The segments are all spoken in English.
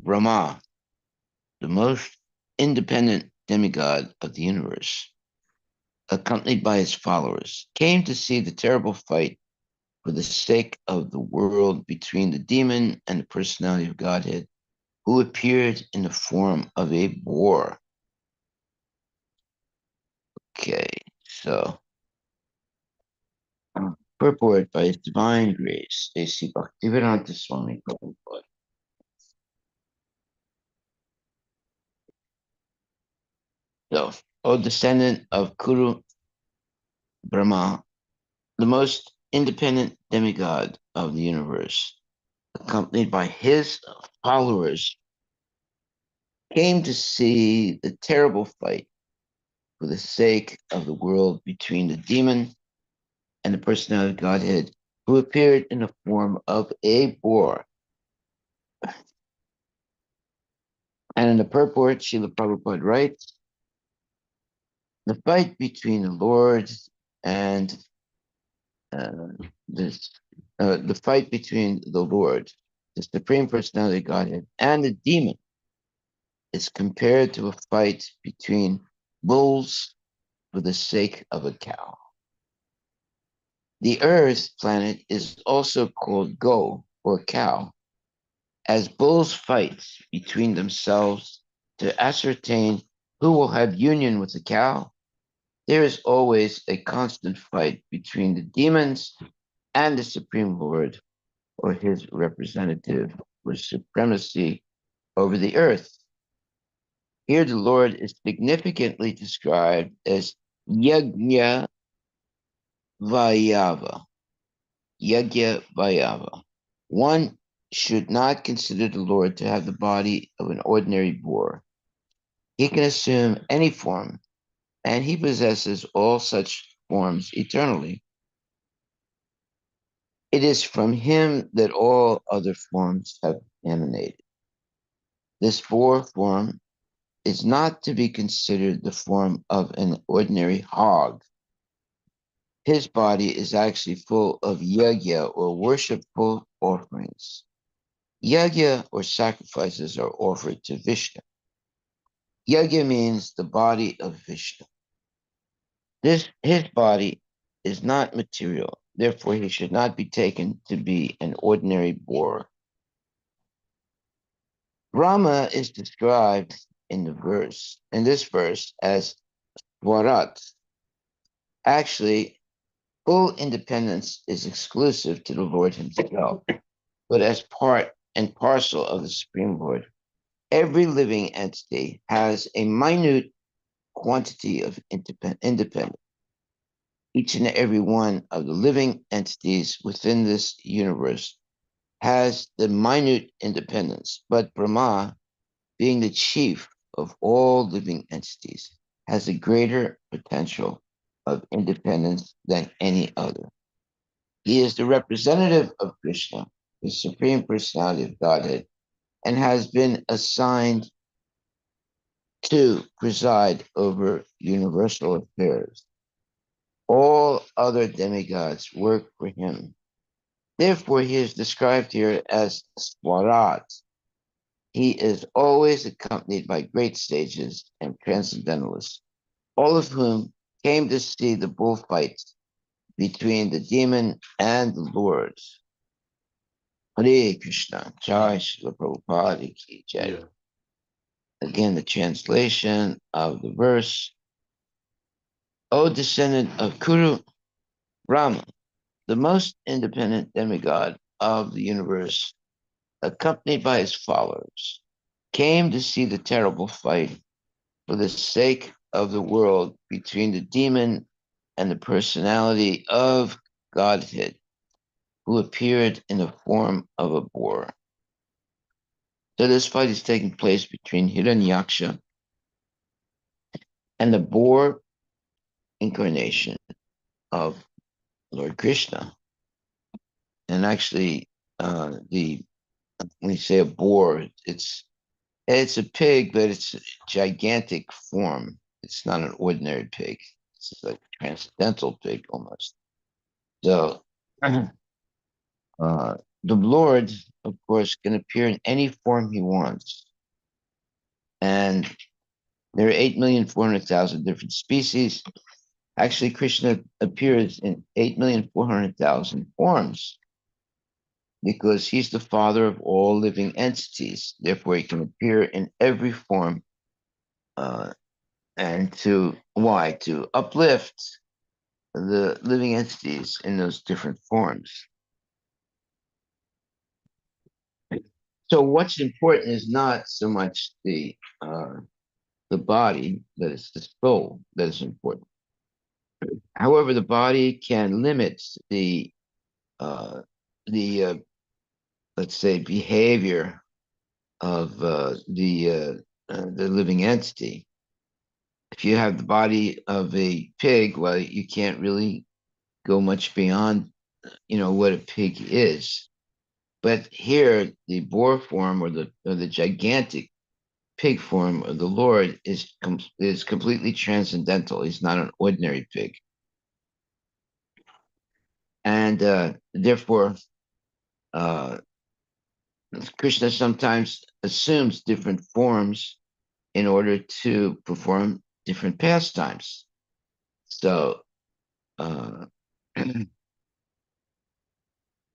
Brahma, the most independent demigod of the universe, accompanied by his followers, came to see the terrible fight for the sake of the world between the demon and the personality of Godhead, who appeared in the form of a boar. Okay, so purport by His Divine Grace, A.C. Bhaktivedanta Swami Prabhupada. So, O descendant of Kuru Brahma, the most independent demigod of the universe, accompanied by his followers, came to see the terrible fight for the sake of the world between the demon and the personality of Godhead, who appeared in the form of a boar. And in the purport, Srila Prabhupada writes, the fight between the Lord and uh, this, the fight between the Lord, the Supreme Personality of Godhead, and the demon is compared to a fight between bulls for the sake of a cow. The Earth planet is also called Go, or cow, as bulls fight between themselves to ascertain who will have union with the cow. There is always a constant fight between the demons and the Supreme Lord, or his representative, for supremacy over the earth. Here the Lord is significantly described as Yajna Vayava. Yajna Vayava. One should not consider the Lord to have the body of an ordinary boar. He can assume any form, and he possesses all such forms eternally. It is from him that all other forms have emanated. This boar form is not to be considered the form of an ordinary hog. His body is actually full of yajna, or worshipful offerings. Yajna, or sacrifices, are offered to Vishnu. Yajna means the body of Vishnu. His body is not material, therefore he should not be taken to be an ordinary boar. Brahma is described in this verse, as Swarat. Actually, full independence is exclusive to the Lord himself, but as part and parcel of the Supreme Lord, every living entity has a minute quantity of independence. Each and every one of the living entities within this universe has the minute independence, but Brahma, being the chief of all living entities, has a greater potential of independence than any other. He is the representative of Krishna, the Supreme Personality of Godhead, and has been assigned to preside over universal affairs. All other demigods work for him. Therefore, he is described here as Swarat. He is always accompanied by great sages and transcendentalists, all of whom came to see the bullfights between the demon and the Lord. Hare Krishna, Jai Srila Prabhupada Ki Jai. Yeah. Again, the translation of the verse. O descendant of Kuru, Brahma, the most independent demigod of the universe, accompanied by his followers, came to see the terrible fight for the sake of the world between the demon and the personality of Godhead, who appeared in the form of a boar. So this fight is taking place between Hiranyaksha and the boar incarnation of Lord Krishna. And actually, the when you say a boar, it's a pig, but it's a gigantic form. It's not an ordinary pig. It's like a transcendental pig almost. So The Lord, of course, can appear in any form he wants. And there are 8,400,000 different species. Actually, Krishna appears in 8,400,000 forms because he's the father of all living entities. Therefore, he can appear in every form. And to why? To uplift the living entities in those different forms. So what's important is not so much the body, but it's the soul that is important. However, the body can limit uh, the let's say behavior of the living entity. If you have the body of a pig, well, you can't really go much beyond what a pig is. But here, the boar form or the gigantic pig form of the Lord is completely transcendental. He's not an ordinary pig, and therefore, uh, Krishna sometimes assumes different forms in order to perform different pastimes. So, uh,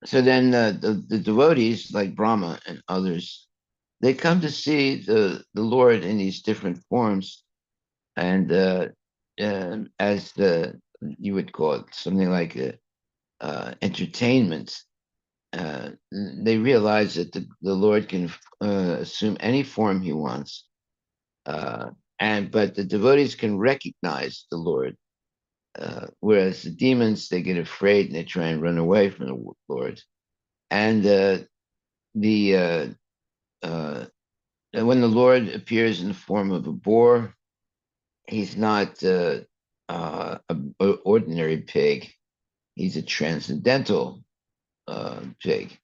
so then the devotees like Brahma and others, they come to see the Lord in these different forms, and as the you would call it something like entertainment. They realize that the Lord can assume any form he wants, uh, but the devotees can recognize the Lord, whereas the demons they get afraid and they try and run away from the Lord. And the uh, when the Lord appears in the form of a boar, he's not an ordinary pig. He's a transcendental pig,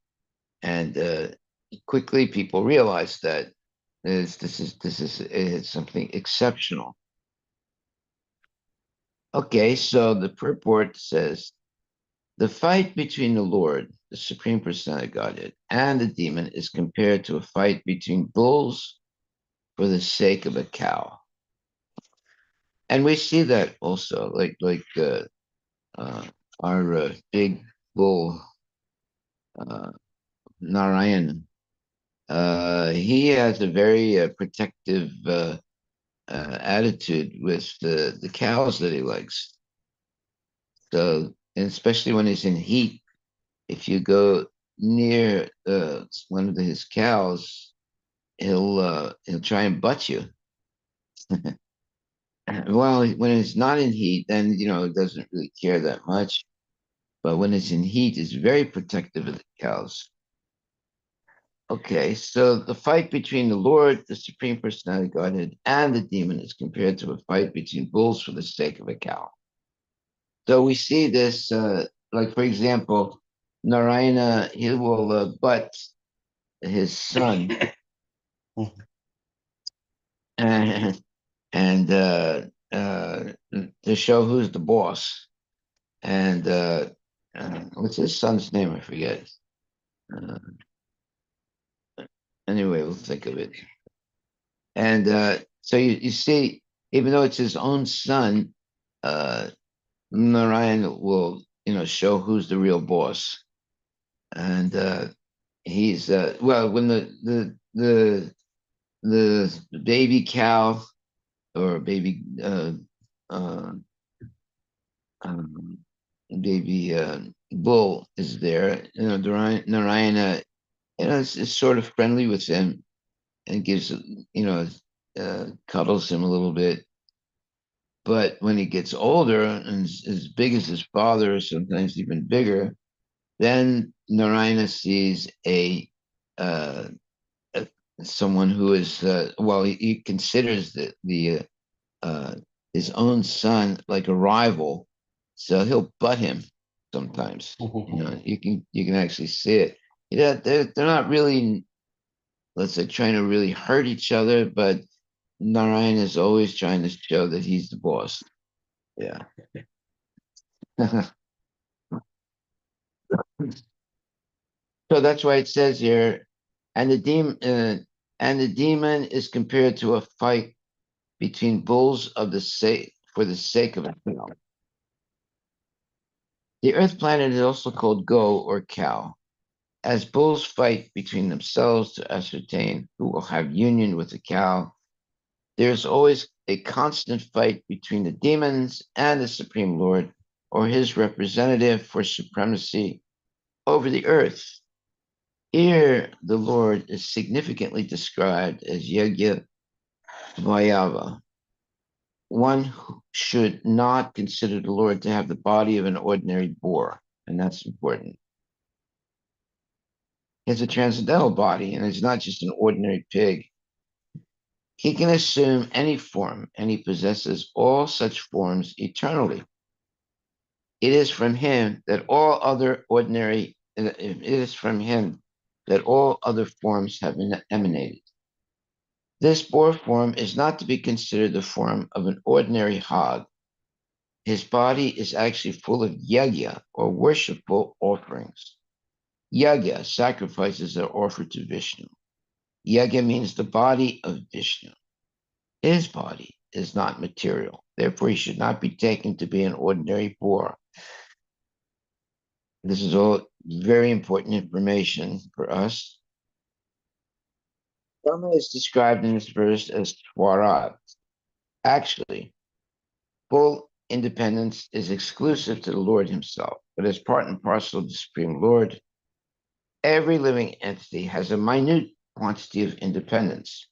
and quickly people realize that this is something exceptional. Okay, so the purport says the fight between the Lord, the Supreme Personality of Godhead, and the demon is compared to a fight between bulls for the sake of a cow, and we see that also, like uh, our big bull Narayan. He has a very protective attitude with the cows that he likes. So, and especially when he's in heat, if you go near one of his cows, he'll try and butt you. Well, when it's not in heat, then it doesn't really care that much. But when it's in heat, it's very protective of the cows. Okay, so the fight between the Lord, the Supreme Personality of Godhead, and the demon is compared to a fight between bulls for the sake of a cow. So we see this, like for example, Narayana, he will butt his son, and, and to show who's the boss. And what's his son's name? I forget. Uh, anyway, we'll think of it. And so you see, even though it's his own son, uh, Narayan will, show who's the real boss. And he's well, when the baby cow or baby uh, um, baby bull is there, Narayana, is sort of friendly with him and gives, cuddles him a little bit. But when he gets older and as big as his father, sometimes even bigger, then Narayana sees uh, a someone who is well, he considers the uh, his own son like a rival, so he'll butt him sometimes. You can actually see it. Yeah, they're not really, let's say, trying to really hurt each other, but Narayan is always trying to show that he's the boss. Yeah. So that's why it says here, and the demon is compared to a fight between bulls of the sake for the sake of a cow. The Earth planet is also called Go or cow, as bulls fight between themselves to ascertain who will have union with the cow. There is always a constant fight between the demons and the Supreme Lord, or his representative for supremacy over the earth. Here, the Lord is significantly described as Yajna Vayava. One who should not consider the Lord to have the body of an ordinary boar, and that's important. He has a transcendental body, and it's not just an ordinary pig. He can assume any form, and he possesses all such forms eternally. It is from him that all other ordinary, it is from him that all other forms have emanated. This boar form is not to be considered the form of an ordinary hog. His body is actually full of yagya, or worshipful offerings. Yagya, sacrifices are offered to Vishnu. Yagya means the body of Vishnu. His body is not material. Therefore, he should not be taken to be an ordinary boar. This is all very important information for us. Brahma is described in this verse as Swarat. Actually, full independence is exclusive to the Lord himself, but as part and parcel of the Supreme Lord, every living entity has a minute quantity of independence.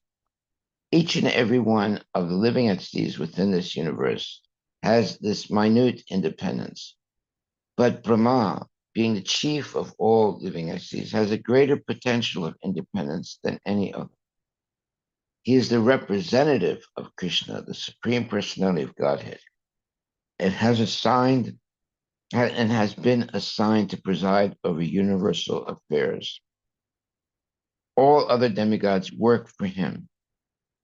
Each and every one of the living entities within this universe has this minute independence. But Brahma, being the chief of all living entities, has a greater potential of independence than any other. He is the representative of Krishna, the Supreme Personality of Godhead, and has been assigned to preside over universal affairs. All other demigods work for him.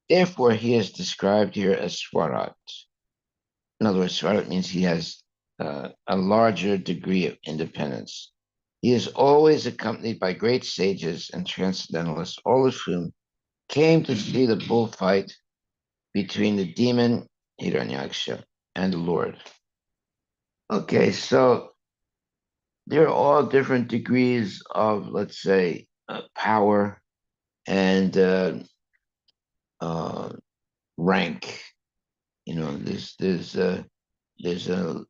Therefore, he is described here as Swarat. In other words, Swarat means he has a larger degree of independence. He is always accompanied by great sages and transcendentalists, all of whom came to see the bullfight between the demon Hiranyaksha and the Lord. Okay, so there are all different degrees of, let's say, power and uh, rank. You know, there's a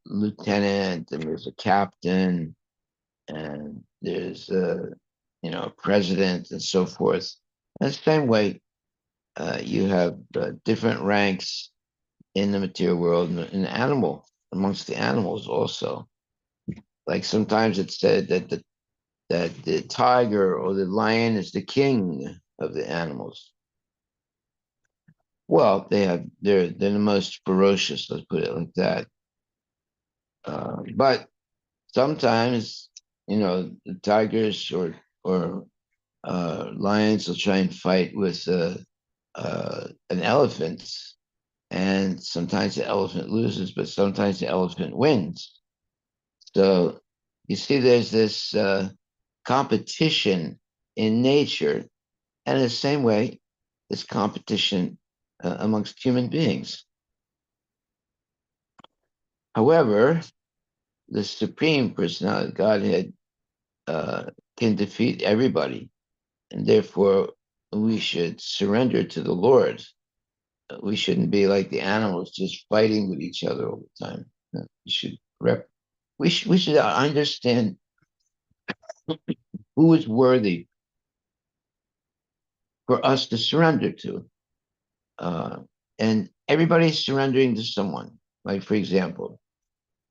lieutenant, and there's a captain, and there's a president, and so forth. And the same way, you have different ranks in the material world and in the animal amongst the animals also. Like sometimes it's said that the tiger or the lion is the king of the animals. Well, they're the most ferocious. Let's put it like that. But sometimes, the tigers or lions will try and fight with an elephant, and sometimes the elephant loses, but sometimes the elephant wins. So you see, there's this competition in nature, and in the same way, this competition amongst human beings. However, the Supreme Personality of Godhead uh, can defeat everybody, and therefore we should surrender to the Lord. We shouldn't be like the animals, just fighting with each other all the time. No, we should understand who is worthy for us to surrender to. Uh, and everybody's surrendering to someone. Like, for example,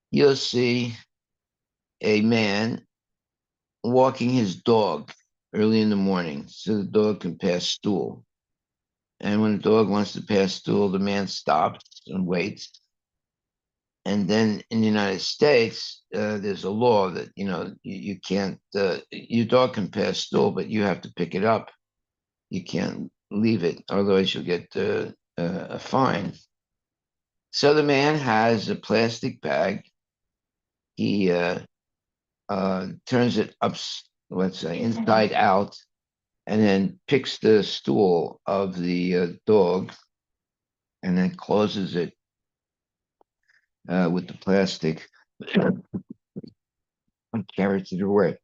you'll see a man walking his dog early in the morning so the dog can pass stool. And when the dog wants to pass stool, the man stops and waits. And then in the United States, there's a law that, you can't, your dog can pass stool, but you have to pick it up. You can't leave it, otherwise you'll get a fine. So the man has a plastic bag. He turns it let's say, inside out, and then picks the stool of the dog and then closes it with the plastic and carries it away.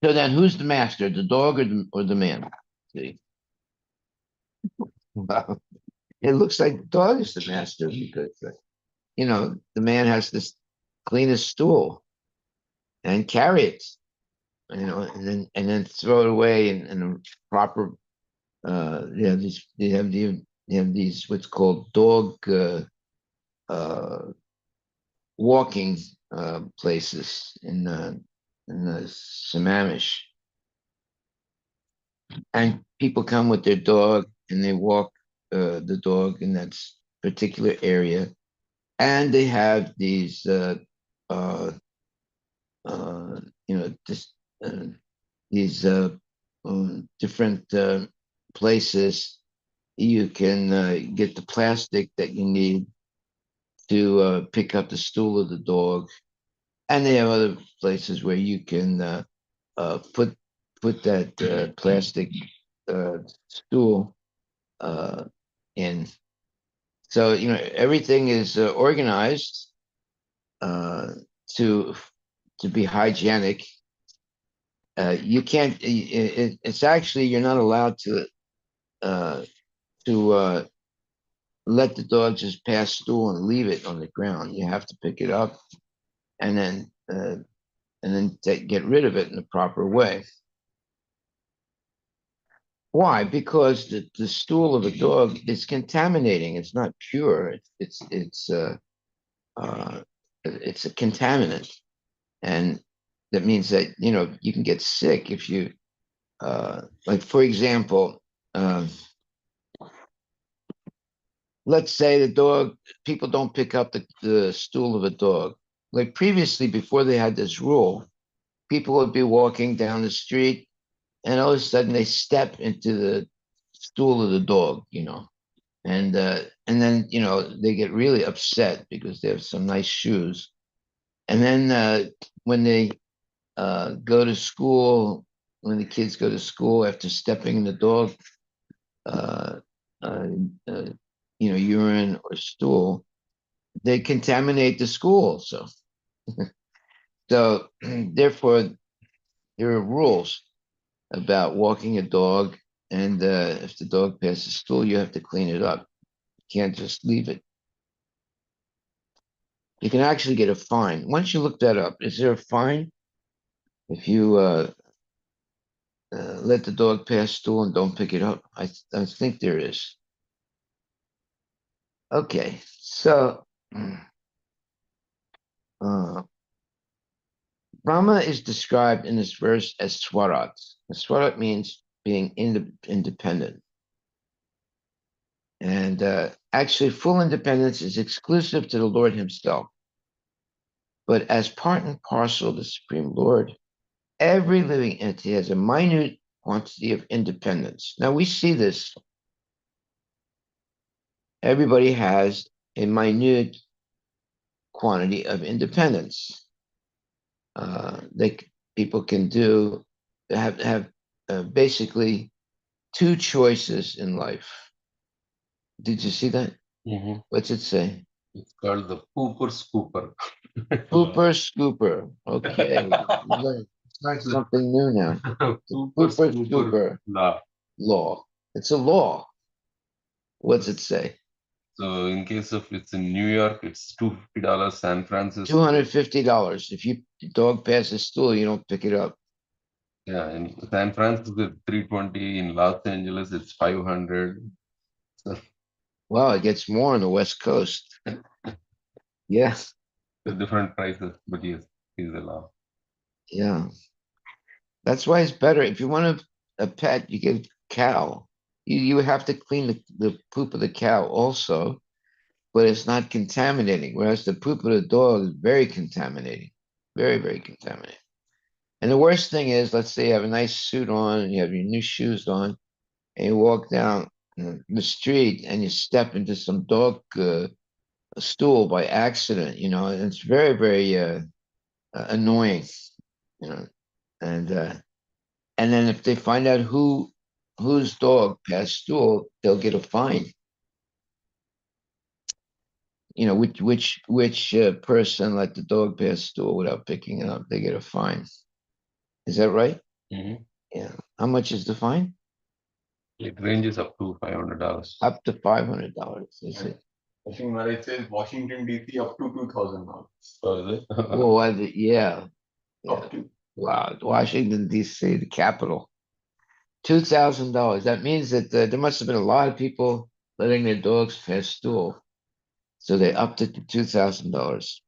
So then, who's the master, the dog or the man? See, well, it looks like the dog is the master because the man has to clean his stool and carry it, and then throw it away in a proper. They have these what's called dog walking places in the Sammamish, and people come with their dog and they walk the dog in that particular area, and they have these uh, just these different places you can get the plastic that you need to pick up the stool of the dog, and they have other places where you can put that plastic uh, stool uh, in. So everything is organized uh, to to be hygienic. You can't. It's actually you're not allowed uh, to let the dog just pass stool and leave it on the ground. You have to pick it up and then get rid of it in the proper way. Why? Because the stool of a dog is contaminating. It's not pure. Uh, it's a contaminant, and that means that you can get sick if you like, for example, let's say the dog, people don't pick up the stool of a dog. Like previously, before they had this rule, people would be walking down the street and all of a sudden they step into the stool of the dog, and then they get really upset because they have some nice shoes. And then when they go to school, when the kids go to school after stepping in the dog, uh, uh, uh, urine or stool, they contaminate the school. So therefore, there are rules about walking a dog, and if the dog passes stool, you have to clean it up. You can't just leave it. You can actually get a fine. Once you look that up, is there a fine if you let the dog pass stool and don't pick it up? I think there is. Okay, so uh, Brahma is described in this verse as Swarat. Swarat means being independent. And actually, full independence is exclusive to the Lord himself. But as part and parcel of the Supreme Lord, every living entity has a minute quantity of independence. Now we see this. Everybody has a minute quantity of independence. They People can have basically two choices in life. Did you see that? Mm-hmm. What's it say? It's called the pooper scooper. Pooper scooper. Okay. It's not The something new now. The pooper pooper scooper scooper law. law. It's a law. What's it say? So in case of it's in New York, it's $250. San Francisco, $250. If your dog passes stool, you don't pick it up. yeah, in San Francisco it's 320. In Los Angeles, it's 500. So Well, it gets more on the West Coast. Yeah, the different prices, but yes, is the law. yeah. That's why it's better. If you want a pet, you get a cow. You have to clean the poop of the cow also, but it's not contaminating. Whereas the poop of the dog is very contaminating. Very, very contaminating. And the worst thing is, let's say you have a nice suit on and you have your new shoes on, and you walk down the street and you step into some dog a stool by accident, and it's very, very annoying, you know, and uh, and then if they find out whose dog passed stool, they'll get a fine. Which person let the dog pass stool without picking it up, they get a fine. Is that right? Mhm. Yeah. How much is the fine? It ranges up to $500. Up to $500. Is And it? I think Maharaj says Washington DC up to $2,000. So is it? Well, yeah, yeah. Up to. Wow, Washington D.C., the capital. $2,000. That means that there must have been a lot of people letting their dogs pass stool, so they upped it to $2,000.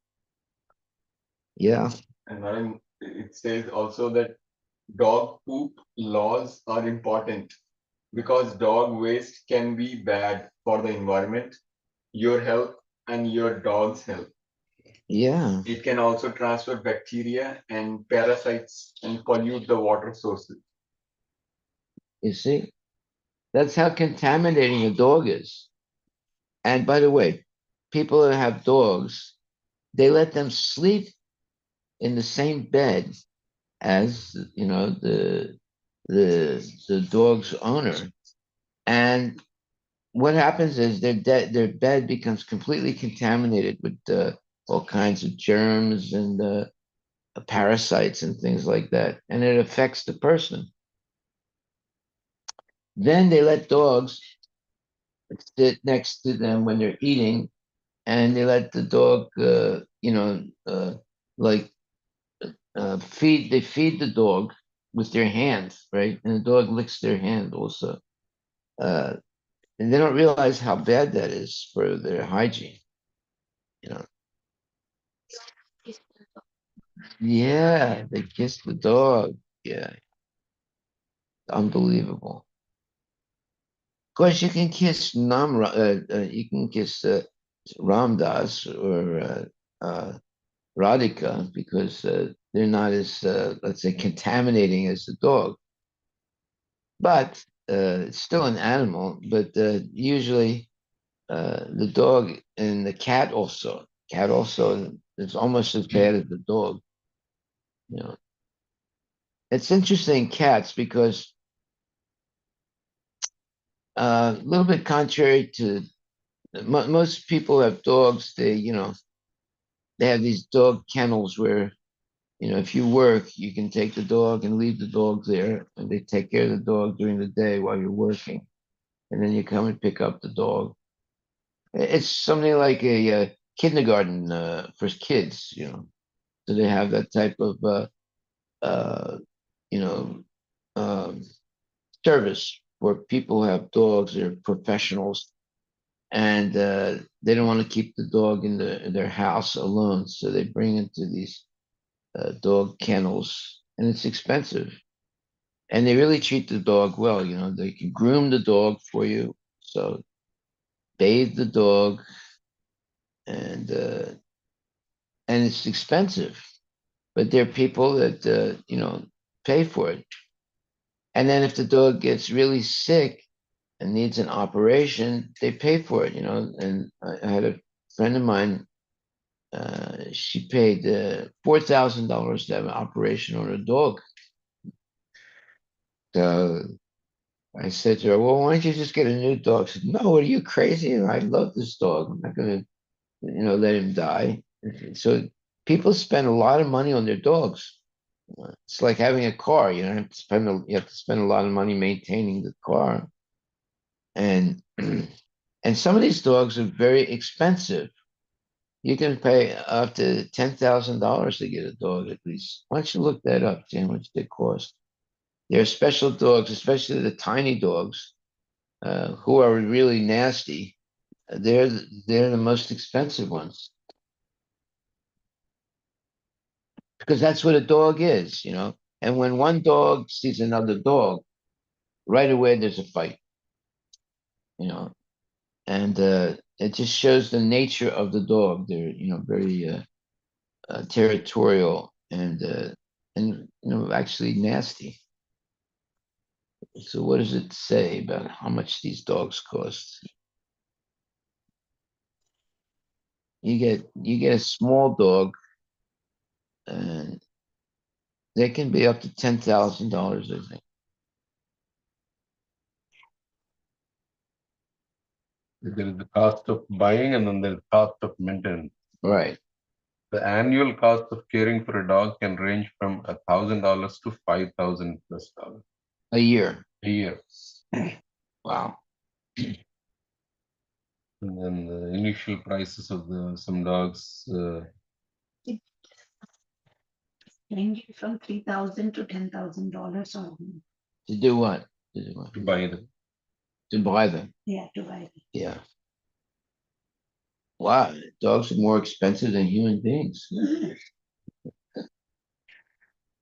Yeah, And Maharaj, it says also that dog poop laws are important because dog waste can be bad for the environment, your health, and your dog's health. yeah. It can also transfer bacteria and parasites and pollute the water sources. You see, that's how contaminating a dog is. And by the way, people that have dogs, they let them sleep in the same bed as the dog's owner. And what happens is their bed becomes completely contaminated with all kinds of germs and parasites and things like that, and it affects the person. Then they let dogs sit next to them when they're eating, and they let the dog, like feed. They feed the dog with their hands, right? And the dog licks their hand also. Uh, and they don't realize how bad that is for their hygiene. You know, yeah, they kiss the dog. Yeah, unbelievable. Of course, you can kiss you can kiss Ramdas or Radhika because they're not as, let's say, contaminating as the dog. But it's still an animal. But usually, the dog and the cat also. Cat also is almost as bad as the dog. You know, it's interesting cats because a little bit contrary to most people have dogs. They have these dog kennels where if you work, you can take the dog and leave the dog there, and they take care of the dog during the day while you're working, and then you come and pick up the dog. It's something like a, kindergarten for kids. So they have that type of uh, you know um, service where people who have dogs. They're professionals, and they don't want to keep the dog in their house alone, so they bring it to these dog kennels, and it's expensive. And they really treat the dog well. They can groom the dog for you, so bathe the dog, and it's expensive. But there are people that pay for it. And then if the dog gets really sick and needs an operation, they pay for it. And I had a friend of mine. She paid $4,000 to have an operation on her dog. So I said to her, "Well, why don't you just get a new dog?" She said, "No, are you crazy? I love this dog. I'm not going to, let him die." So people spend a lot of money on their dogs. It's like having a car. You have to spend a lot of money maintaining the car, and and some of these dogs are very expensive. You can pay up to $10,000 to get a dog at least. Why don't you look that up, see how much they cost? There are special dogs, especially the tiny dogs, who are really nasty. They're they're the most expensive ones because that's what a dog is. And when one dog sees another dog, right away there's a fight, you know, and it just shows the nature of the dog. They're very territorial and actually nasty. So what does it say about how much these dogs cost? you get a small dog, and they can be up to $10,000, I think. There is the cost of buying and then there's cost of maintenance. Right. The annual cost of caring for a dog can range from $1,000 to $5,000+ A year. a year. Wow. And then the initial prices of some dogs, Ranging from $3,000 to $10,000 or more. To do what? To do what? to buy them. To buy them. Yeah, to buy them. Yeah. Wow. Dogs are more expensive than human beings.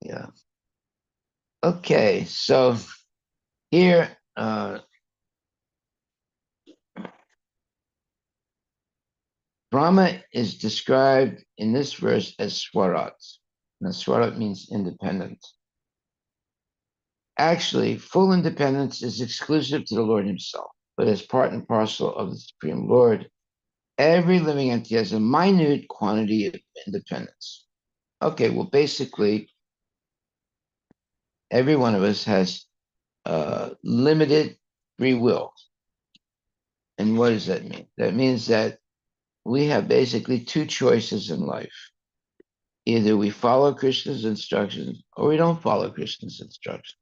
Yeah. Okay. So here, Brahma is described in this verse as Swarat. Now, Swarat means independent. Actually, full independence is exclusive to the Lord himself, but as part and parcel of the Supreme Lord, every living entity has a minute quantity of independence. Okay, well, basically, every one of us has limited free will. And what does that mean? That means that we have basically two choices in life. Either we follow Krishna's instructions or we don't follow Krishna's instructions.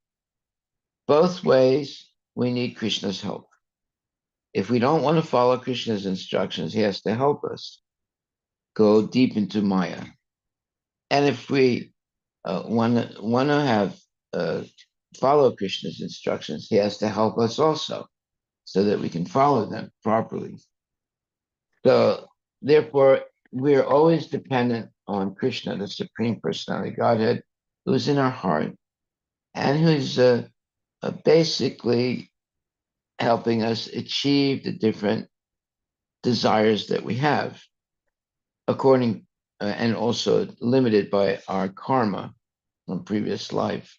Both ways, we need Krishna's help. If we don't want to follow Krishna's instructions, he has to help us go deep into Maya. And if we want to have follow Krishna's instructions, he has to help us also so that we can follow them properly. So therefore, we're always dependent on Krishna, the Supreme Personality of Godhead, who's in our heart and who's basically helping us achieve the different desires that we have, according and also limited by our karma from previous life.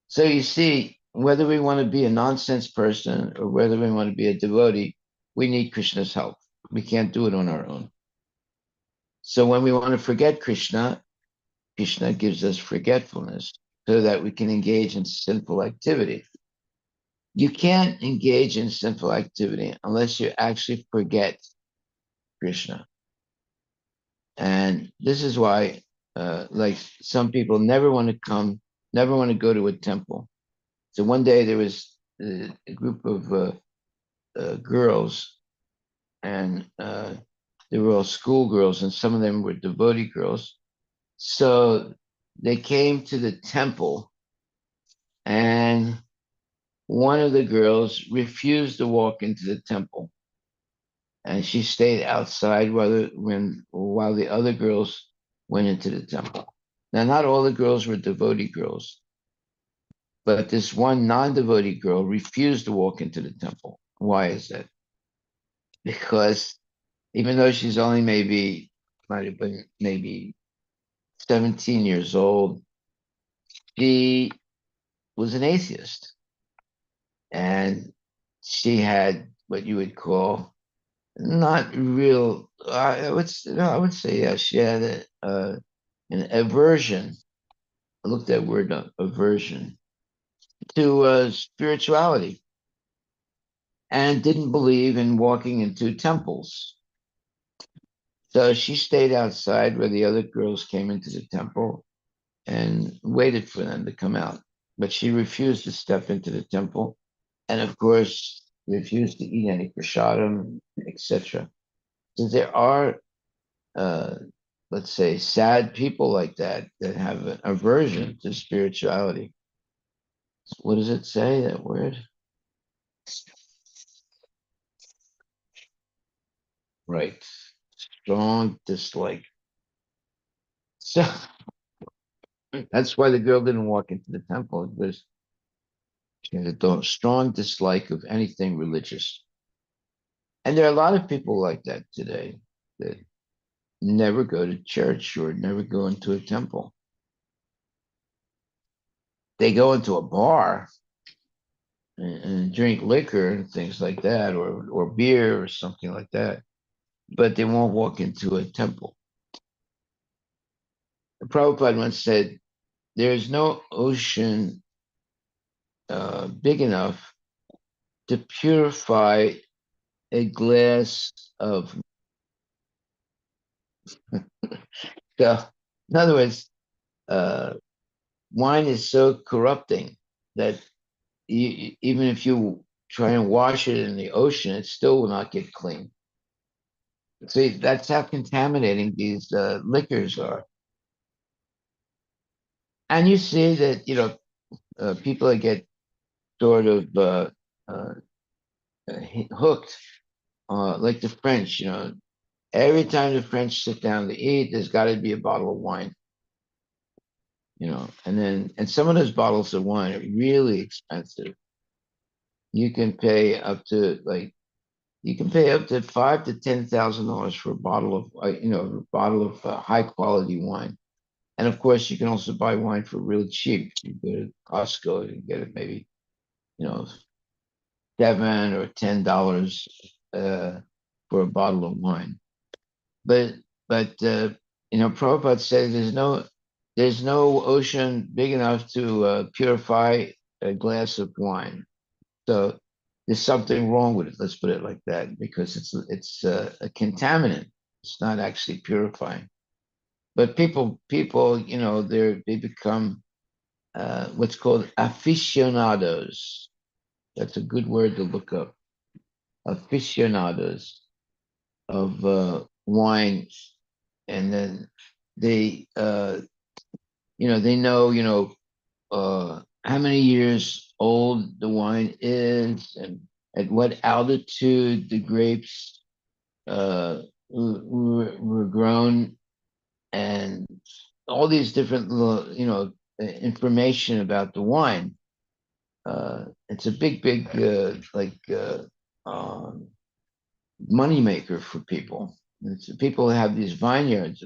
So you see, whether we want to be a nonsense person or whether we want to be a devotee, we need Krishna's help. We can't do it on our own. So when we want to forget Krishna, Krishna gives us forgetfulness so that we can engage in sinful activity. You can't engage in sinful activity unless you actually forget Krishna. And this is why, like, some people never want to go to a temple. So one day there was a group of girls, and they were all schoolgirls, and some of them were devotee girls. So they came to the temple, and one of the girls refused to walk into the temple, and she stayed outside while the other girls went into the temple. Now, not all the girls were devotee girls, but this one non-devotee girl refused to walk into the temple. Why is that? Because even though she's only might have been maybe 17 years old, she was an atheist. And she had what you would call not real, I would say, yeah, she had an aversion. I looked that word up, aversion, to spirituality, and didn't believe in walking into temples. So she stayed outside where the other girls came into the temple and waited for them to come out. But she refused to step into the temple, and of course refused to eat any prasadam, etc. So there are, uh, let's say, sad people like that that have an aversion to spirituality. What does it say, that word? Right. Strong dislike. So that's why the girl didn't walk into the temple, because she had a strong dislike of anything religious. And there are a lot of people like that today that never go to church or never go into a temple. They go into a bar and drink liquor and things like that, or beer or something like that. but they won't walk into a temple. Prabhupada once said, there is no ocean big enough to purify a glass of. So, in other words, uh, wine is so corrupting that even if you try and wash it in the ocean, it still will not get clean. See, that's how contaminating these liquors are. And you see that, people that get sort of uh, hooked, like the French, every time the French sit down to eat, there's got to be a bottle of wine, and some of those bottles of wine are really expensive. You can pay up to $5,000 to $10,000 for a bottle of, high quality wine. And of course, you can also buy wine for really cheap. You go to Costco, you can get it maybe, you know, $7 or $10 for a bottle of wine. But Prabhupada says there's no ocean big enough to purify a glass of wine. So there's something wrong with it. Let's put it like that, because it's a contaminant. It's not actually purifying. But people, they become what's called aficionados. That's a good word to look up. Aficionados of wine, and then they know how many years old the wine is, and at what altitude the grapes were grown, and all these different little, information about the wine. It's a big money maker for people. People who have these vineyards.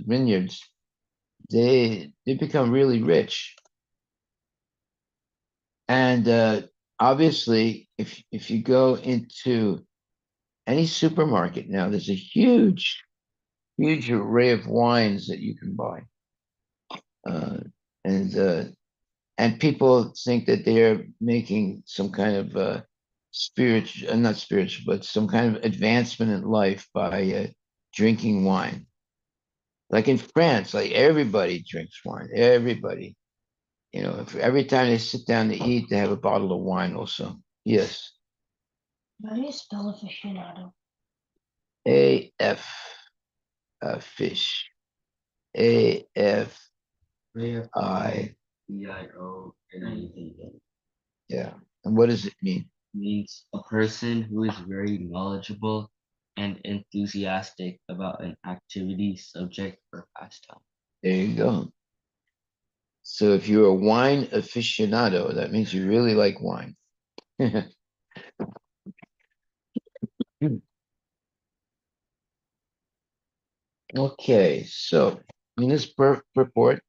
They become really rich, and obviously, if you go into any supermarket now, there's a huge array of wines that you can buy, uh, and and people think that they're making some kind of not spiritual, but some kind of advancement in life by drinking wine. Like in France, like everybody drinks wine. Everybody, if every time they sit down to eat, they have a bottle of wine also. Yes. How do you spell aficionado? AF, fish. AFI. BIONID Yeah. And what does it mean? means a person who is very knowledgeable and enthusiastic about an activity, subject, or pastime. There you go. So if you're a wine aficionado, that means you really like wine. Okay, so in this purport,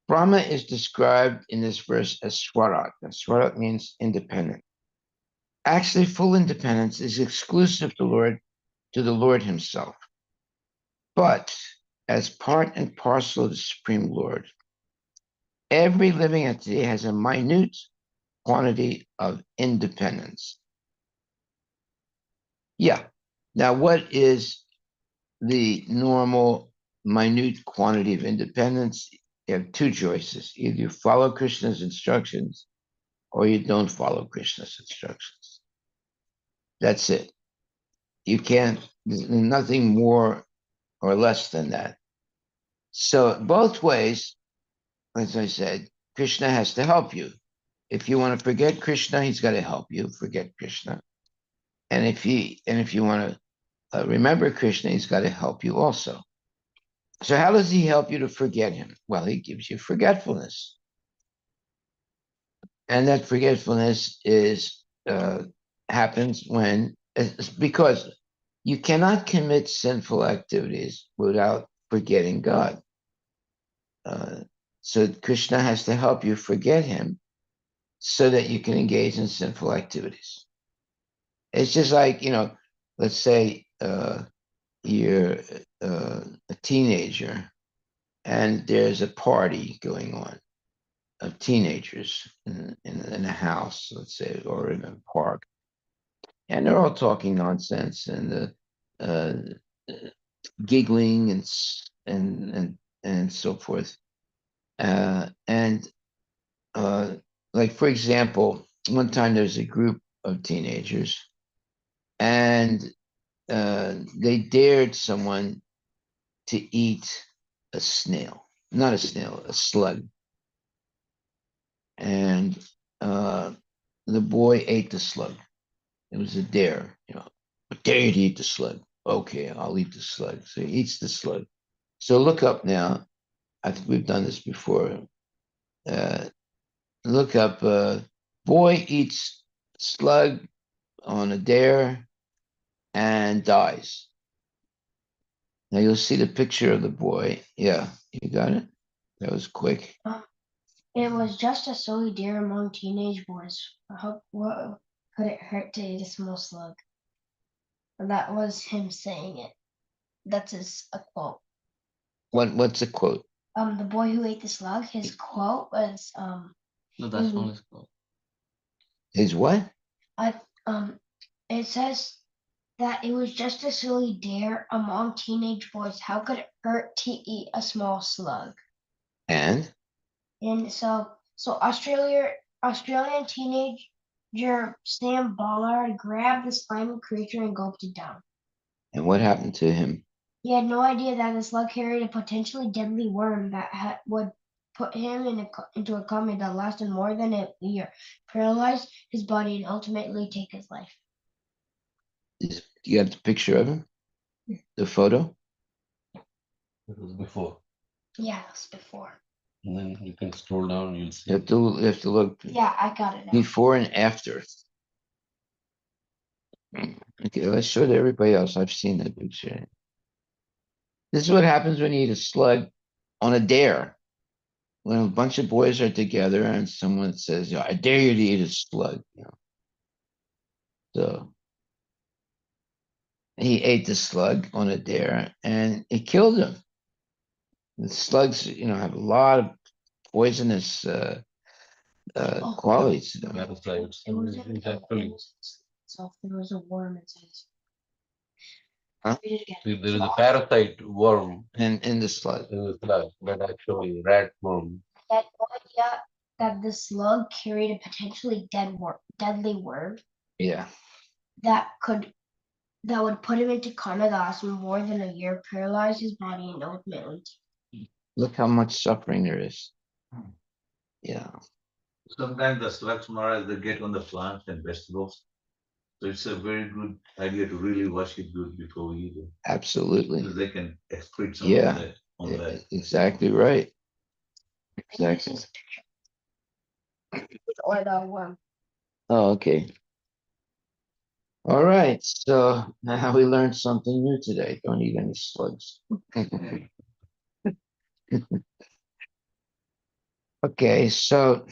Brahma is described in this verse as Swarat. And Swarat means independent. Actually, full independence is exclusive to the Lord himself. But as part and parcel of the Supreme Lord, every living entity has a minute quantity of independence. Yeah. Now, what is the normal minute quantity of independence? You have two choices. Either you follow Krishna's instructions or you don't follow Krishna's instructions. That's it. You can't, there's nothing more or less than that. So, both ways, as I said, Krishna has to help you. If you want to forget Krishna, he's got to help you forget Krishna. And if you want to remember Krishna, he's got to help you also. So how does he help you to forget him? Well, he gives you forgetfulness. And that forgetfulness happens because you cannot commit sinful activities without forgetting God. So Krishna has to help you forget him so that you can engage in sinful activities. It's just like, let's say you're a teenager and there's a party going on of teenagers in a house, let's say, or in a park, and they're all talking nonsense and uh, giggling and so forth. And like for example, one time there's a group of teenagers, and they dared someone to eat a snail, not a snail, a slug, and the boy ate the slug. It was a dare, I dare you to eat the slug. Okay, I'll eat the slug. So he eats the slug. So look up now. I think we've done this before. Uh, look up boy eats slug on a dare and dies. Now you'll see the picture of the boy. Yeah, you got it? That was quick. It was just a silly dare among teenage boys. What could it hurt to eat a small slug? That was him saying it. That's a quote. What's the quote? The boy who ate the slug, his quote was No, that's not his quote. His what? I it says that it was just a silly dare among teenage boys. How could it hurt to eat a small slug? And And so Australian teenager Sam Ballard grabbed the slimy creature and gulped it down. what happened to him? He had no idea that the slug carried a potentially deadly worm that would put him into a coma that lasted more than a year, paralyze his body, and ultimately take his life. You got the picture of him? The photo? It was before. Yeah, it was before. And then you can scroll down, you'll You see. you have to look Yeah, I got it now. before and after. Okay, let's show it to everybody else. I've seen that picture. This is what happens when you eat a slug on a dare. When a bunch of boys are together and someone says, I dare you to eat a slug. So he ate the slug on a dare and it killed him. The slugs, have a lot of poisonous qualities to them. Parasites. It wasn't It's actually, itself. There was a worm inside. Huh? Read it again. see, there is a parasite worm And in the slug. in the slug that actually rat worm. He had no idea that the slug carried a potentially deadly worm Yeah. that would put him into coma that lasted more than a year, paralyze his body, and ultimately. Look how much suffering there is. Yeah. Sometimes the slugs, Maharaj, they get on the plants and vegetables. So it's a very good idea to really wash it good before we eat it. Absolutely. Because they can excrete some Yeah. of that on that. Exactly right. Exactly. Or the worm. Oh, okay. All right. So now we learned something new today. Don't eat any slugs. Okay, so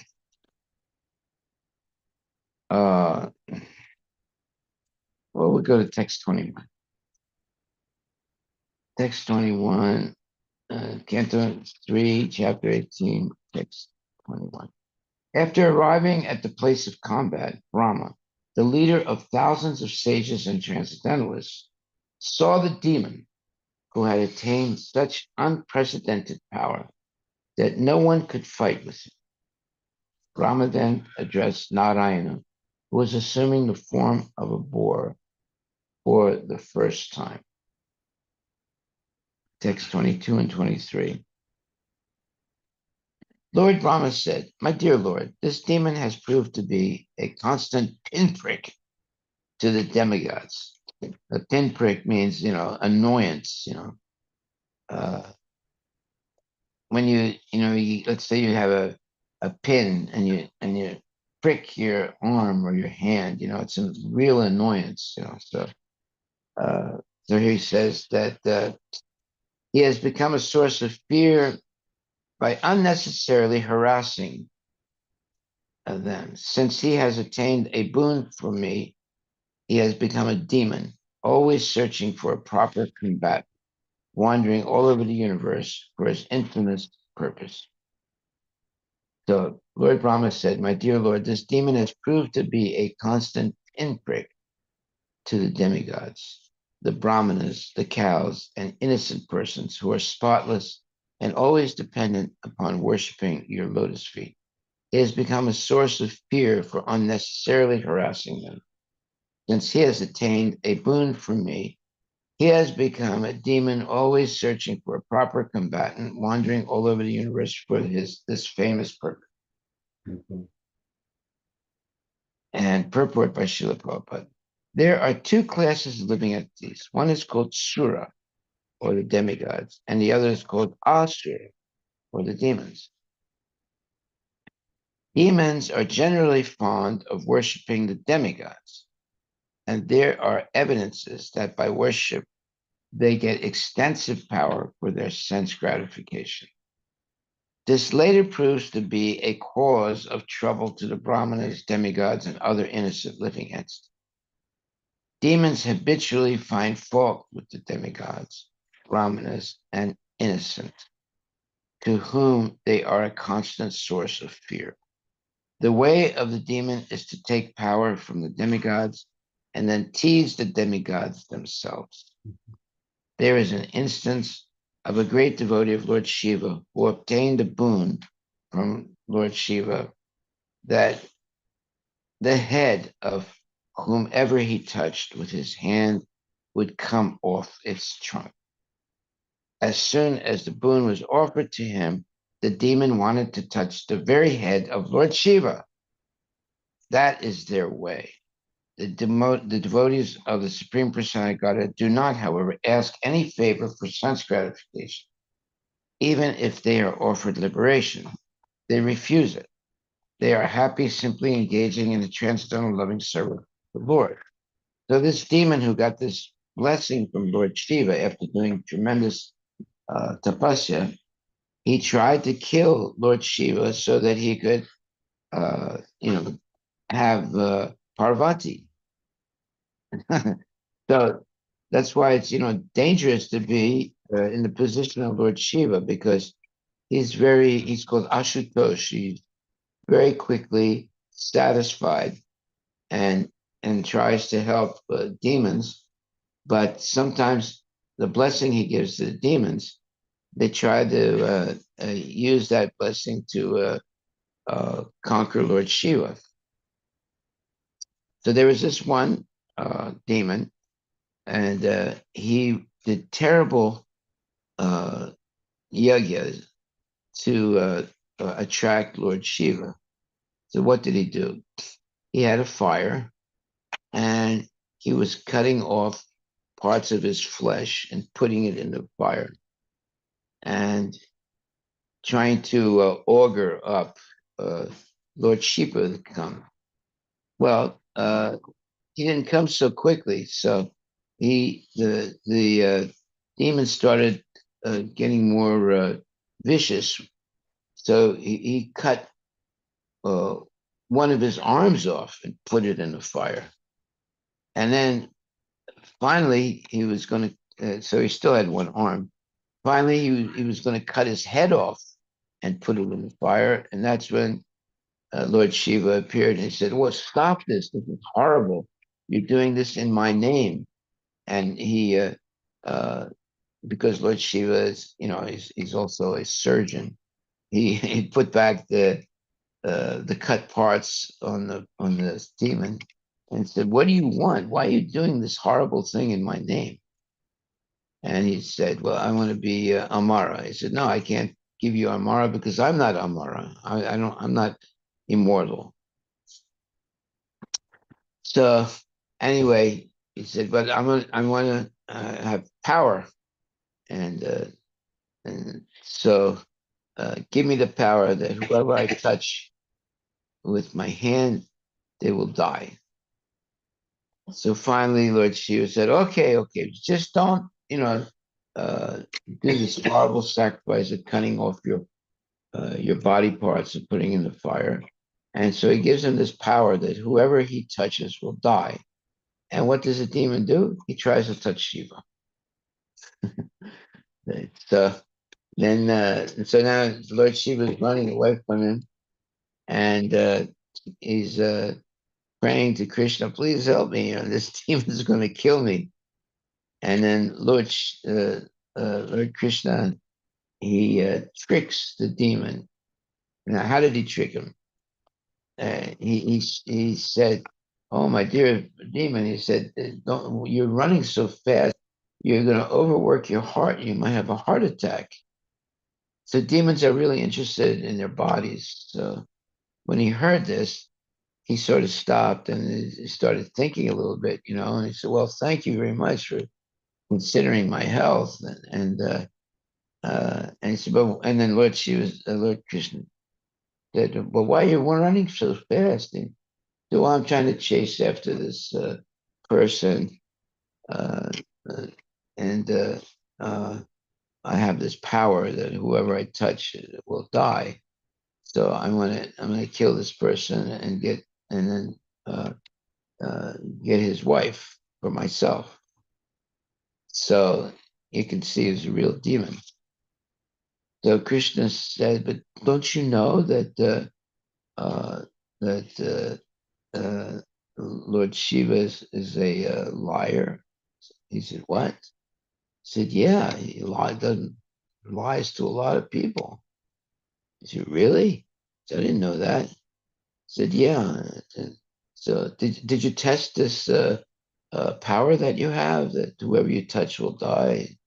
we go to text 21. Text 21, Canto 3, Chapter 18, text 21. After arriving at the place of combat, Brahma, the leader of thousands of sages and transcendentalists, saw the demon who had attained such unprecedented power that no one could fight with him. Brahma then addressed Narayana, who was assuming the form of a boar for the first time. Text 22 and 23. Lord Brahma said, my dear Lord, this demon has proved to be a constant pinprick to the demigods. A pinprick means, annoyance, when let's say you have a pin and you prick your arm or your hand, it's a real annoyance, so he says that he has become a source of fear by unnecessarily harassing them. Since he has attained a boon from me, he has become a demon always searching for a proper combatant, wandering all over the universe for his infamous purpose. So Lord Brahma said, my dear Lord, this demon has proved to be a constant pinprick to the demigods, the brahmanas, the cows, and innocent persons who are spotless and always dependent upon worshiping your lotus feet. It has become a source of fear for unnecessarily harassing them. Since he has attained a boon from me, he has become a demon always searching for a proper combatant, wandering all over the universe for this famous purpose. Mhm. And purport by Srila Prabhupada. There are two classes of living entities. One is called Sura, or the demigods, and the other is called Asura, or the demons. Demons are generally fond of worshiping the demigods, and there are evidences that by worship they get extensive power for their sense gratification. This later proves to be a cause of trouble to the brahmanas, demigods, and other innocent living entities. Demons habitually find fault with the demigods, brahmanas, and innocent, to whom they are a constant source of fear. The way of the demon is to take power from the demigods and then tease the demigods themselves. There is an instance of a great devotee of Lord Shiva who obtained a boon from Lord Shiva that the head of whomever he touched with his hand would come off its trunk. As soon as the boon was offered to him, the demon wanted to touch the very head of Lord Shiva. That is their way. The devotees of the Supreme Personality Godhead do not, however, ask any favor for sense gratification, even if they are offered liberation. They refuse it. They are happy simply engaging in the transcendental loving service of the Lord. So this demon who got this blessing from Lord Shiva after doing tremendous tapasya, he tried to kill Lord Shiva so that he could, have Parvati. So that's why it's dangerous to be in the position of Lord Shiva, because he's called Ashutosh. He's very quickly satisfied and tries to help demons, but sometimes the blessing he gives to the demons, they try to use that blessing to conquer Lord Shiva. So there was this one demon, and he did terrible yagyas to attract Lord Shiva. So what did he do? He had a fire, and he was cutting off parts of his flesh and putting it in the fire, and trying to augur up uh, Lord Shiva to come. Well, he didn't come so quickly, so the demon started getting more vicious. So he cut uh, one of his arms off and put it in the fire, and then finally he was going to. So he still had one arm. Finally, he was going to cut his head off and put it in the fire, and that's when Lord Shiva appeared and he said, "Well, stop this! This is horrible. You're doing this in my name." And he, because Lord Shiva is, he's also a surgeon. He put back the cut parts on the demon and said, "What do you want? Why are you doing this horrible thing in my name?" And he said, "Well, I want to be Amara." He said, "No, I can't give you Amara because I'm not Amara. I don't. I'm not immortal." So anyway, he said, "But I want to have power, and so give me the power that whoever I touch with my hand, they will die." So finally, Lord Shiva said, "Okay, okay, just don't, do this horrible sacrifice of cutting off your body parts and putting in the fire." And so he gives him this power that whoever he touches will die. And what does the demon do? He tries to touch Shiva. So then, so now Lord Shiva is running away from him, and he's praying to Krishna, "Please help me! This demon is going to kill me." And then Lord Krishna, he tricks the demon. Now, how did he trick him? He said, "Oh, my dear demon," he said, "Don't, you're running so fast. You're going to overwork your heart. You might have a heart attack." So demons are really interested in their bodies. So when he heard this, he sort of stopped and he started thinking a little bit, and he said, "Well, thank you very much for considering my health." And he said, "But," and then Lord Krishna said, "Well, why are you running so fast?" And so, "Well, I'm trying to chase after this person, uh, uh, and I have this power that whoever I touch will die. So I'm gonna kill this person and then uh, uh, get his wife for myself." So you can see it's a real demon. So Krishna said, "But don't you know that that Lord Shiva is a liar?" He said, "What?" He said, "Yeah, doesn't lies to a lot of people." He said, "Really?" So I didn't know that. He said, "Yeah." So did you test this power that you have that whoever you touch will die?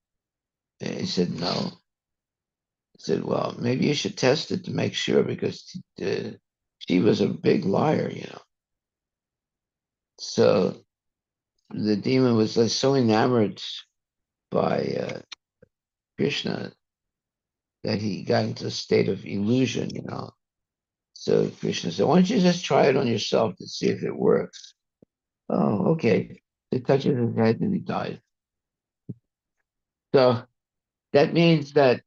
And he said, "No." I said, "Well, maybe you should test it to make sure because she was a big liar." So the demon was like so enamored by Krishna that he got into a state of illusion. So Krishna said, "Why don't you just try it on yourself to see if it works?" "Oh, okay." He touches his head and he dies. So that means that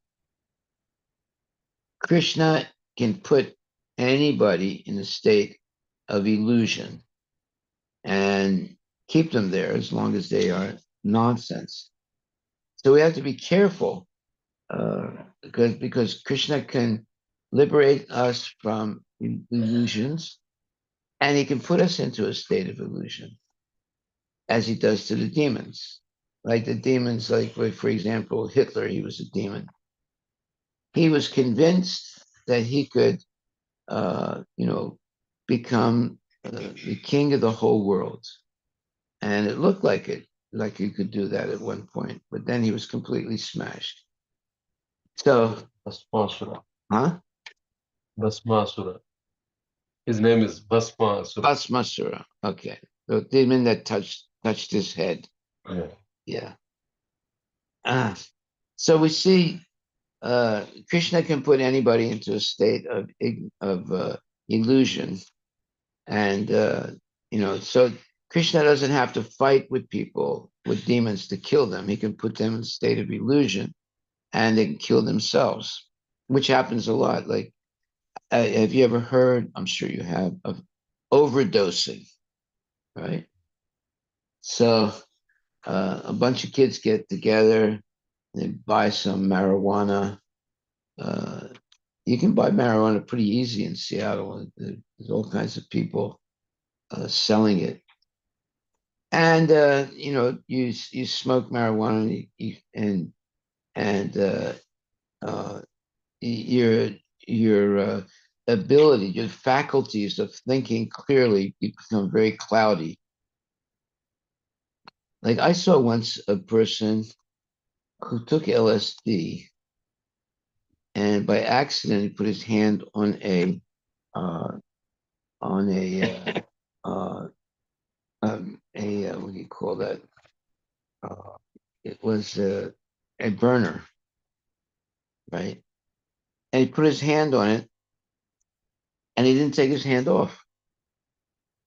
Krishna can put anybody in a state of illusion and keep them there as long as they are nonsense. So we have to be careful because Krishna can liberate us from illusions, and he can put us into a state of illusion, as he does to the demons. Like the demons, like for example, Hitler, he was a demon. He was convinced that he could, become the king of the whole world. And it looked like he could do that at one point, but then he was completely smashed. So, Bhasmasura. huh? Bhasmasura. His name is Bhasmasura. Bhasmasura. Okay. The demon that touched his head. Yeah. Yeah. Ah. So we see Krishna can put anybody into a state of illusion, and so Krishna doesn't have to fight with people with demons to kill them. He can put them in a state of illusion, and they can kill themselves, which happens a lot. Like, have you ever heard? I'm sure you have of overdosing, right? So a bunch of kids get together, they buy some marijuana. Uh, you can buy marijuana pretty easy in Seattle. There's all kinds of people selling it, and you smoke marijuana, and uh, your ability, your faculties of thinking clearly become very cloudy. Like I saw once a person who took LSD, and by accident he put his hand uh, on what do you call that? Uh, it was a burner, right? And he put his hand on it, and he didn't take his hand off,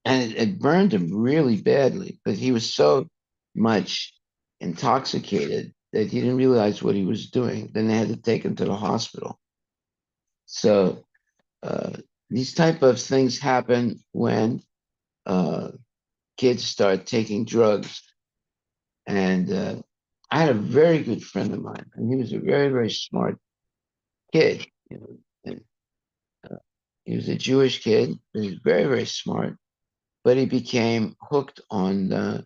and it burned him really badly. But he was so much intoxicated that he didn't realize what he was doing. Then they had to take him to the hospital. So uh, these type of things happen when uh, kids start taking drugs. And I had a very good friend of mine, and he was a very, very smart kid. You know, and, he was a Jewish kid. He was very, very smart, but he became hooked on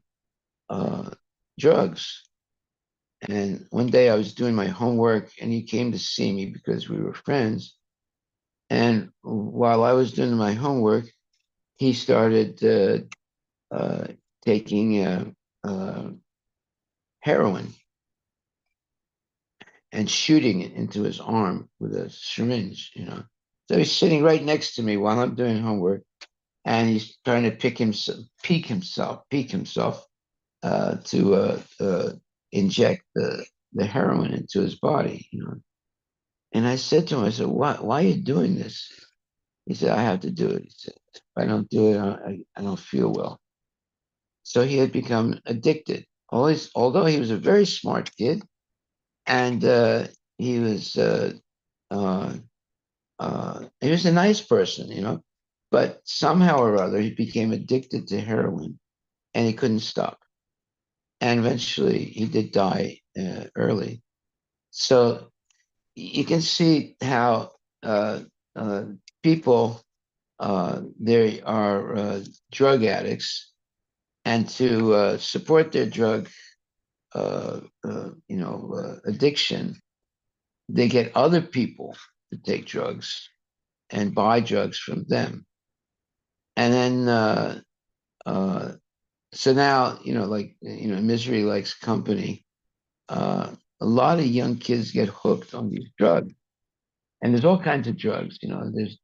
uh, drugs. And one day I was doing my homework, and he came to see me because we were friends. And while I was doing my homework, he started taking uh, heroin and shooting it into his arm with a syringe, you know. So he's sitting right next to me while I'm doing homework, and he's trying to peek himself to inject the heroin into his body, you know. And I said to him, I said, why are you doing this? He said, I have to do it. He said, if I don't do it, I don't feel well. So he had become addicted. Always, although he was a very smart kid, and he was uh, he was a nice person, you know, but somehow or other he became addicted to heroin, and he couldn't stop. And eventually, he did die early. So you can see how uh, uh, people they are drug addicts, and to support their drug addiction, they get other people to take drugs and buy drugs from them. And then, uh, so now, you know, like, you know, misery likes company. A lot of young kids get hooked on these drugs. And there's all kinds of drugs, you know, there's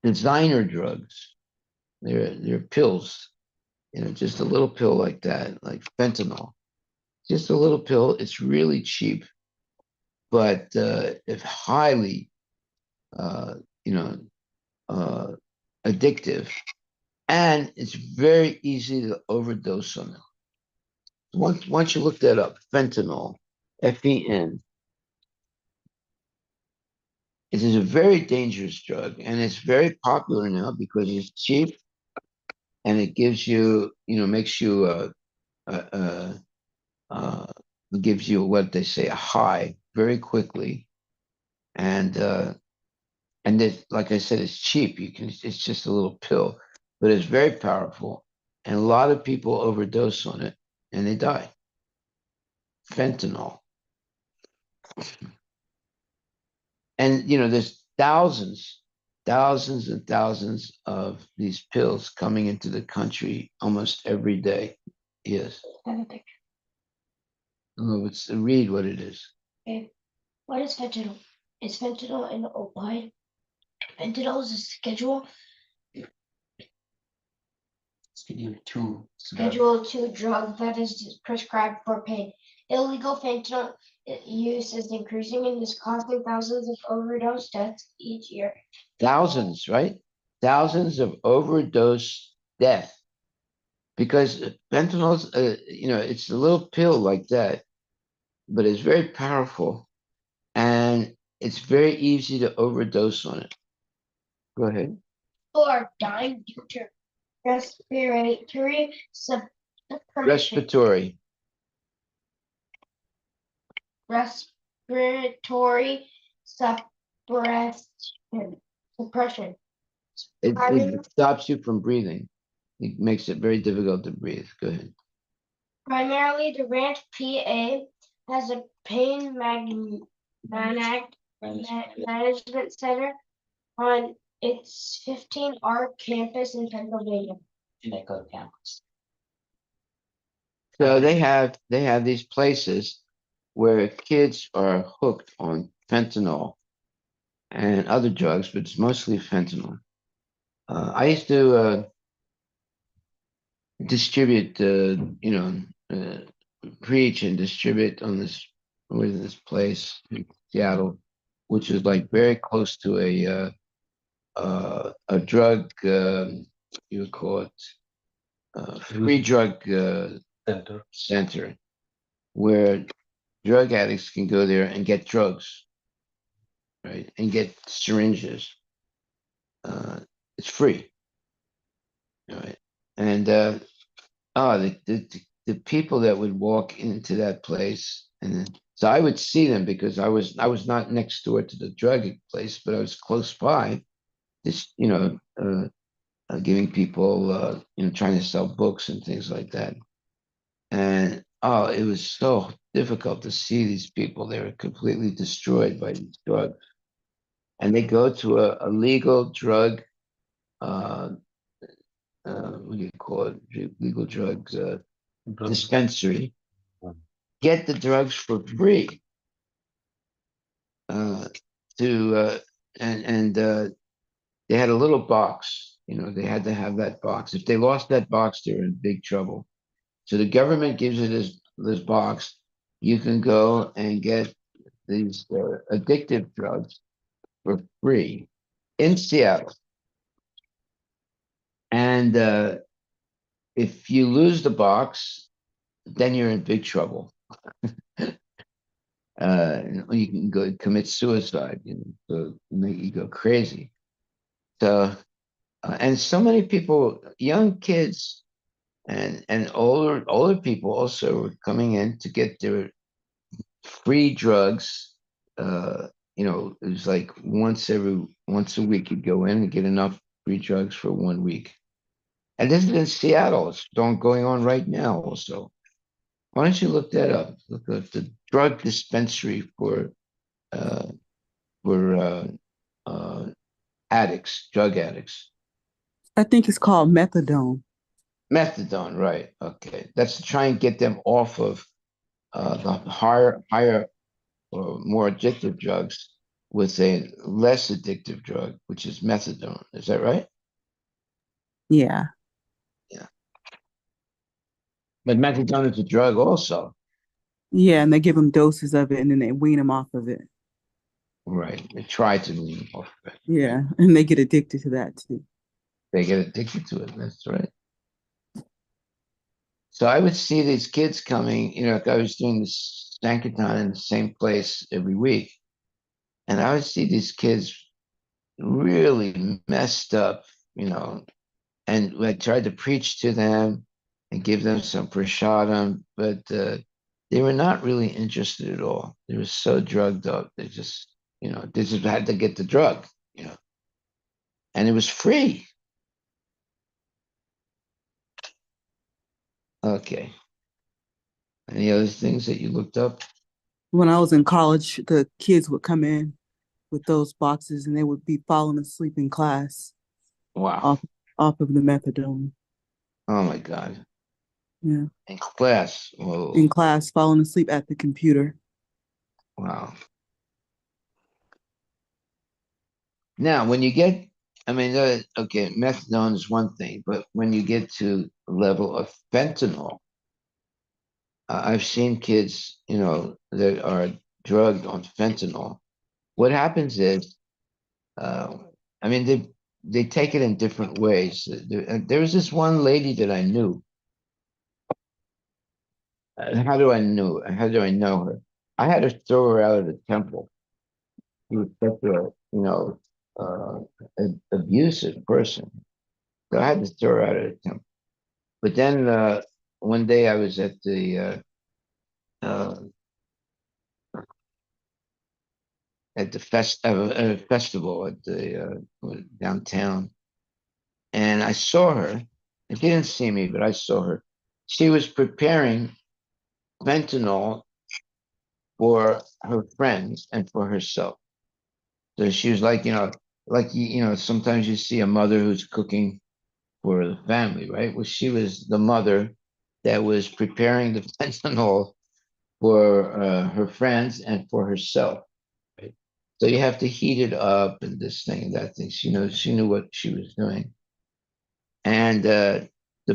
designer drugs. They're pills, you know, just a little pill like that, like fentanyl. Just a little pill. It's really cheap, but it's highly, uh, you know, uh, addictive, and it's very easy to overdose on it. Once you look that up, fentanyl, FEN, it is a very dangerous drug, and it's very popular now because it's cheap and it gives you, you know, makes you uh, uh, uh, gives you what they say a high very quickly, and this, like I said, it's cheap. You can, it's just a little pill, but it's very powerful, and a lot of people overdose on it and they die. Fentanyl, and you know, there's thousands and thousands of these pills coming into the country almost every day. Yes. I have a picture. Oh, it's read what it is. Okay. What is fentanyl? Is fentanyl an opioid? Fentanyl is a Schedule 2 drug that is prescribed for pain. Illegal fentanyl use is increasing and is causing thousands of overdose deaths each year. Thousands, right? Thousands of overdose death because fentanyl's, you know, it's a little pill like that, but it's very powerful and it's very easy to overdose on it. Go ahead. People are dying due to respiratory Respiratory. respiratory suppression. It stops you from breathing. It makes it very difficult to breathe. Go ahead. Primarily, the Ranch, PA, has a pain management center on its 15R campus in Pennsylvania. So they have these places where kids are hooked on fentanyl and other drugs, but it's mostly fentanyl. I used to distribute, preach and distribute on this with this place in Seattle, which is like very close to a drug, you would call it, free drug center, where drug addicts can go there and get drugs, right, and get syringes. Uh, it's free, right, and Oh, the people that would walk into that place, and so I would see them because I was not next door to the drug place, but I was close by. This, giving people, trying to sell books and things like that. And oh, it was so difficult to see these people. They were completely destroyed by these drugs, and they go to a legal drug. Uh, what do you call it? Legal drugs dispensary. Get the drugs for free. Uh, to and they had a little box. They had to have that box. If they lost that box, they were in big trouble. So the government gives you this box. You can go and get these addictive drugs for free in Seattle. And if you lose the box, then you're in big trouble. You can go commit suicide, so make you go crazy. So, and so many people, young kids and older people also were coming in to get their free drugs. It was like once a week you'd go in and get enough free drugs for 1 week. And this is in Seattle. It's going on right now also. Why don't you look that up? Look up the drug dispensary uh, for uh, addicts, drug addicts. I think it's called methadone. Methadone, right? Okay, that's to try and get them off of the higher or more addictive drugs with a less addictive drug, which is methadone. Is that right? Yeah. Yeah. But methadone is a drug also. Yeah, and they give them doses of it and then they wean them off of it. Right. They try to wean them off of it. Yeah, and they get addicted to that too. They get addicted to it. That's right. So I would see these kids coming, like I was doing this Sankirtan in the same place every week. And I would see these kids really messed up, and I tried to preach to them and give them some prasadam, but they were not really interested at all. They were so drugged up. They just had to get the drug, and it was free. Okay. Any other things that you looked up? When I was in college, the kids would come in with those boxes and they would be falling asleep in class Wow. off of the methadone. Oh my God. Yeah. In class. Whoa. In class, falling asleep at the computer. Wow. Now, when you get, okay, methadone is one thing, but when you get to the level of fentanyl, I've seen kids, that are drugged on fentanyl. What happens is, uh, they take it in different ways. There was this one lady that I knew. How do I know her? I had to throw her out of the temple. She was such a, uh, abusive person. So I had to throw her out of the temple. But then one day I was at the uh, at a festival at the downtown, and I saw her. And she didn't see me, but I saw her. She was preparing fentanyl for her friends and for herself. So she was like, sometimes you see a mother who's cooking for the family, right? Well, she was the mother that was preparing the fentanyl for her friends and for herself. Right? So you have to heat it up and this thing and that thing. She knew what she was doing. And the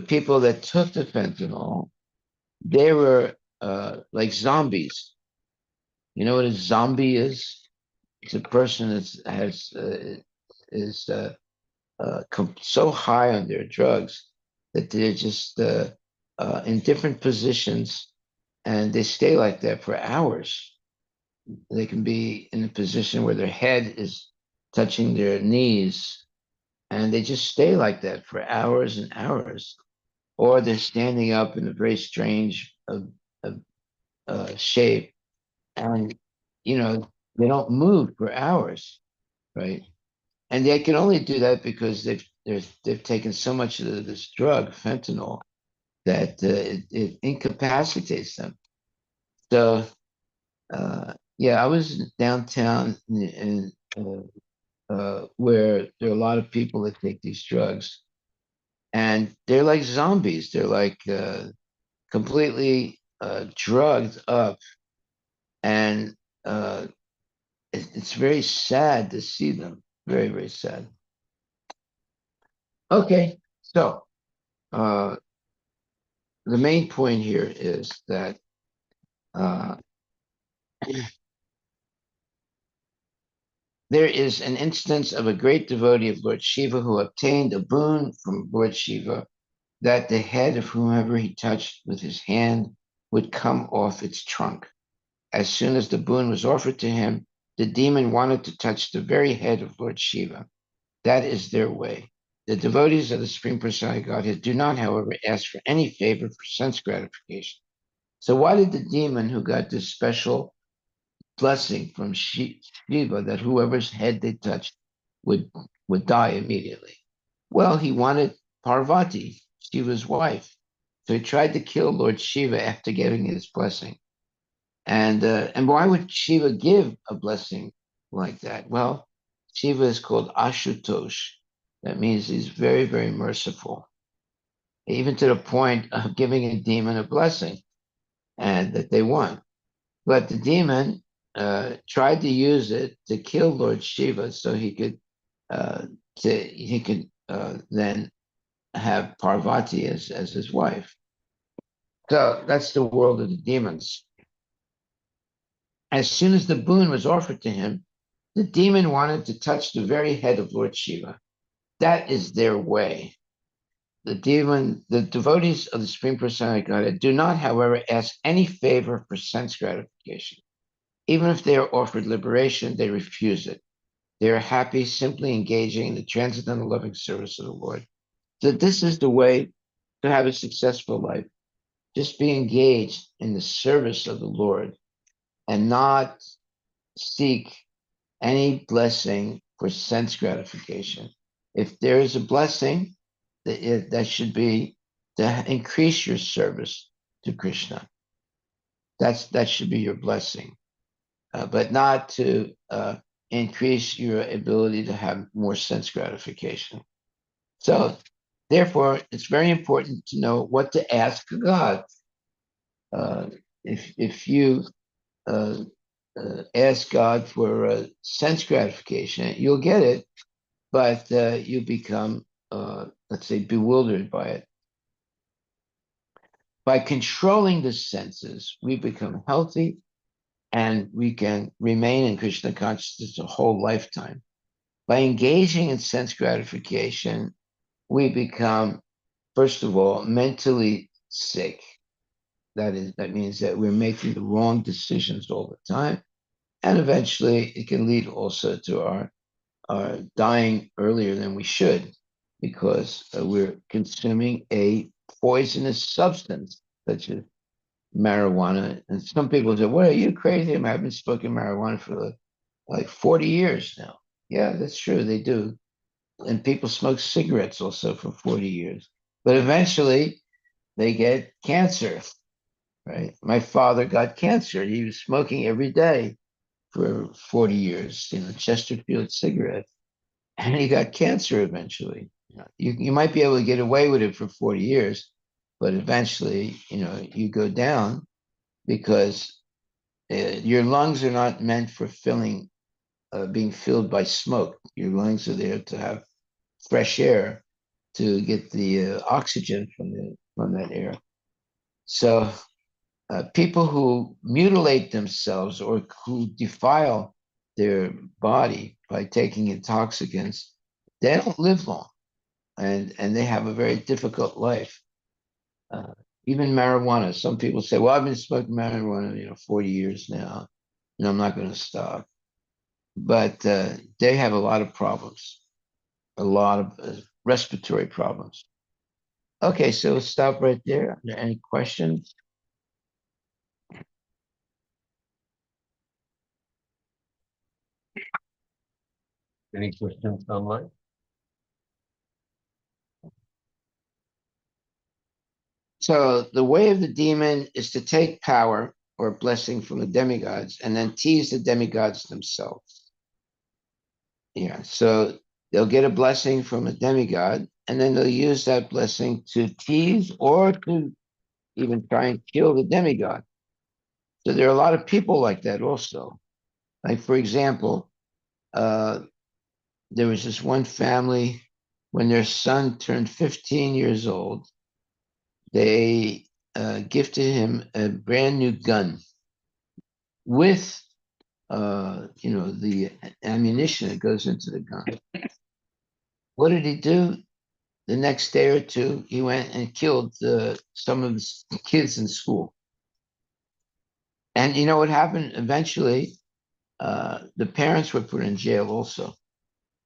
people that took the fentanyl, they were like zombies. You know what a zombie is? It's a person that is so high on their drugs that they're just in different positions, and they stay like that for hours. They can be in a position where their head is touching their knees, and they just stay like that for hours and hours. or they're standing up in a very strange shape, and you know they don't move for hours, right? And they can only do that because they've taken so much of this drug, fentanyl, that it incapacitates them. So yeah, I was downtown where there are a lot of people that take these drugs, and they're like zombies. They're like completely drugged up, and uh, it's very sad to see them. Very, very sad. Okay, so uh, the main point here is that uh, there is an instance of a great devotee of Lord Shiva who obtained a boon from Lord Shiva that the head of whomever he touched with his hand would come off its trunk. As soon as the boon was offered to him, the demon wanted to touch the very head of Lord Shiva. That is their way. The devotees of the Supreme Personality of Godhead do not, however, ask for any favor for sense gratification. So why did the demon who got this special blessing from Shiva that whoever's head they touched would would die immediately? Well, he wanted Parvati, Shiva's wife. So he tried to kill Lord Shiva after getting his blessing. And why would Shiva give a blessing like that? Well, Shiva is called Ashutosh. That means he's very, very merciful, even to the point of giving a demon a blessing and that they won. But the demon tried to use it to kill Lord Shiva so uh, he could then have Parvati as his wife. So that's the world of the demons. As soon as the boon was offered to him, the demon wanted to touch the very head of Lord Shiva. That is their way. The devotees of the Supreme Personality of Godhead do not, however, ask any favor for sense gratification. Even if they are offered liberation, they refuse it. They are happy simply engaging in the transcendental loving service of the Lord. So this is the way to have a successful life. Just be engaged in the service of the Lord and not seek any blessing for sense gratification. If there is a blessing, that should be to increase your service to Krishna. That should be your blessing, but not to increase your ability to have more sense gratification. So, therefore, it's very important to know what to ask God. Uh, if you uh, ask God for sense gratification, you'll get it, but you become, let's say, bewildered by it. By controlling the senses, we become healthy and we can remain in Krishna consciousness a whole lifetime. By engaging in sense gratification, we become, first of all, mentally sick. That means that we're making the wrong decisions all the time. And eventually it can lead also to our dying earlier than we should because we're consuming a poisonous substance such as marijuana. And some people say, "What, are you crazy? I haven't spoken marijuana for like 40 years now." Yeah, that's true. They do. And people smoke cigarettes also for 40 years. But eventually they get cancer, right? My father got cancer. He was smoking every day for 40 years, Chesterfield cigarette, and he got cancer eventually. You might be able to get away with it for 40 years, but eventually, you go down because your lungs are not meant for being filled by smoke. Your lungs are there to have fresh air to get the oxygen from that air. So people who mutilate themselves or who defile their body by taking intoxicants, they don't live long, and they have a very difficult life. Uh, Even marijuana. Some people say, "Well, I've been smoking marijuana, 40 years now, and I'm not going to stop." But they have a lot of problems, a lot of respiratory problems. Okay, so we'll stop right there. Are there any questions? Any questions online? So the way of the demon is to take power or blessing from the demigods and then tease the demigods themselves. Yeah, so they'll get a blessing from a demigod and then they'll use that blessing to tease or to even try and kill the demigod. So there are a lot of people like that also. Like, for example, there was this one family when their son turned 15 years old, they gifted him a brand new gun with the ammunition that goes into the gun. What did he do? The next day or two, he went and killed some of the kids in school. And you know what happened? Eventually, the parents were put in jail also.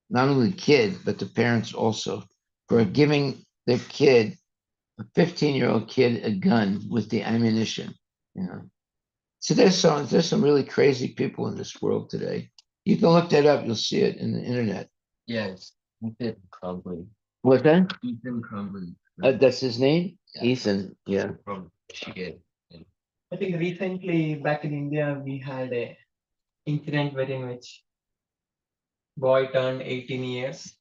Not only the kid, but the parents also for giving their kid, a 15-year-old kid, a gun with the ammunition. You know, so there's some really crazy people in this world today. You can look that up. You'll see it in the internet. Yes, Ethan Crumbly. What then? Ethan Crumbly That's his name, Yeah. Ethan. Yeah. from Michigan. I think recently back in India we had a incident wherein which boy turned 18 years.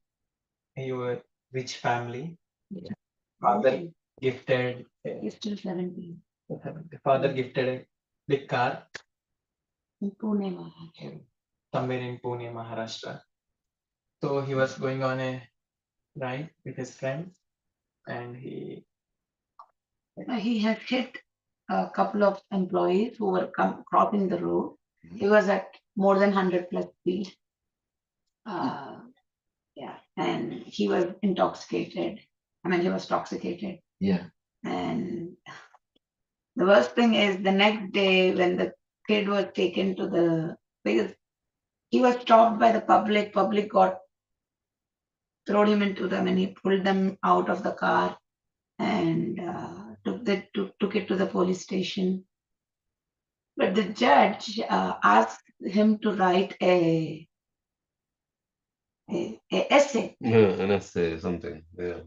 He was rich family. Yeah. Father gifted He's still 17 the father gifted a big car in Pune, Maharaj. somewhere in Pune, Maharashtra. So he was going on a ride with his friends and He had hit a couple of employees who were crossing the road. He was at more than 100 plus speed. Yeah, and he was intoxicated. I mean, he was toxicated. Yeah. And the worst thing is the next day when the kid was taken to because he was stopped by the public. Public got thrown him into them and he pulled them out of the car and took it to the police station. But the judge asked him to write a essay. Yeah, an essay, something. Yeah.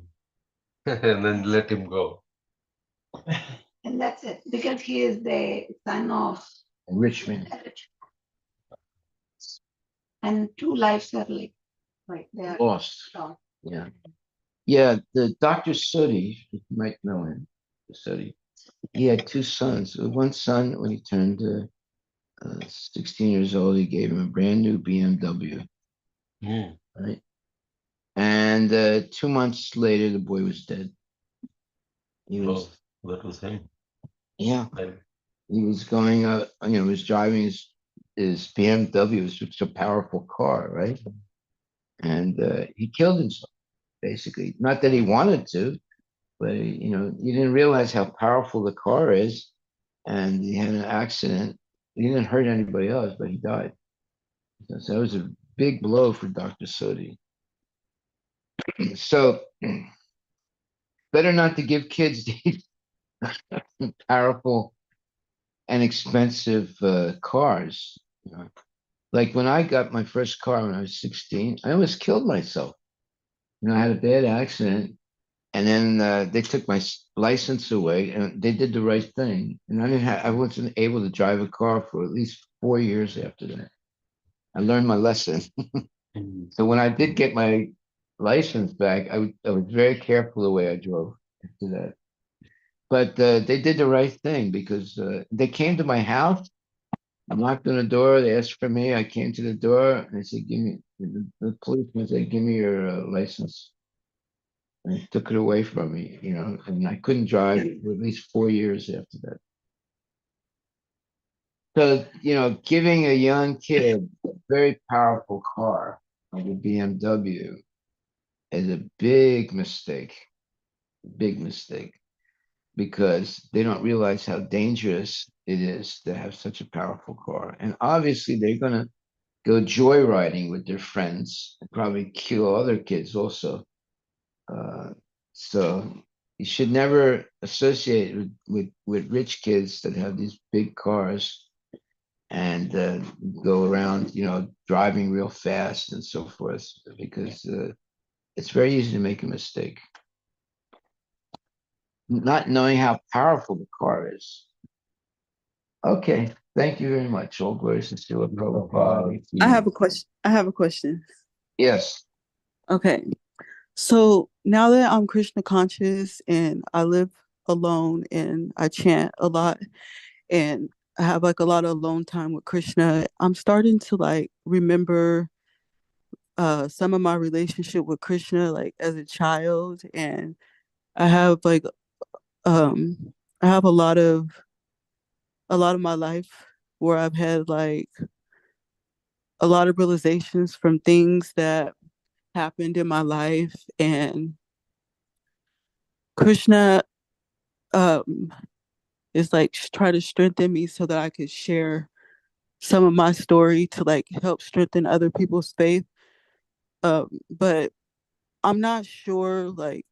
And then let him go. And that's it, because he is the son of Richmond. and two lives are like right there. Lost. Lost. Yeah. Yeah. The Dr. Sooty, you might know him, Sooty. He had two sons. One son, when he turned 16 years old, he gave him a brand new BMW. Mm. Right. And 2 months later, the boy was dead. He was, Oh, that was him. yeah, And he was going, was driving his BMW, which was a powerful car, right? And he killed himself, basically. Not that he wanted to, but he didn't realize how powerful the car is. And he had an accident. He didn't hurt anybody else, but he died. So that was a big blow for Dr. Sodi. So better not to give kids these powerful and expensive cars. Like when I got my first car when I was 16, I almost killed myself. I had a bad accident, and then they took my license away, and they did the right thing. And I wasn't able to drive a car for at least 4 years after that. I learned my lesson. So when I did get my license back, I was very careful the way I drove after that. But they did the right thing because they came to my house. I knocked on the door. They asked for me. I came to the door and they said, "Give me." The policeman said, "Give me your license." And they took it away from me, and I couldn't drive for at least 4 years after that. So, giving a young kid a very powerful car like a BMW is a big mistake, because they don't realize how dangerous it is to have such a powerful car. And obviously, they're going to go joyriding with their friends and probably kill other kids also. So, you should never associate with rich kids that have these big cars and go around, driving real fast and so forth, because it's very easy to make a mistake. Not knowing how powerful the car is. Okay, thank you very much. All glories to Srila Prabhupada. I have a question. I have a question. Yes. Okay. So now that I'm Krishna conscious and I live alone and I chant a lot and I have like a lot of alone time with Krishna, I'm starting to like remember some of my relationship with Krishna like as a child, and I have like I have a lot of my life where I've had like a lot of realizations from things that happened in my life, and Krishna um is like try to strengthen me so that I could share some of my story to like help strengthen other people's faith. But I'm not sure like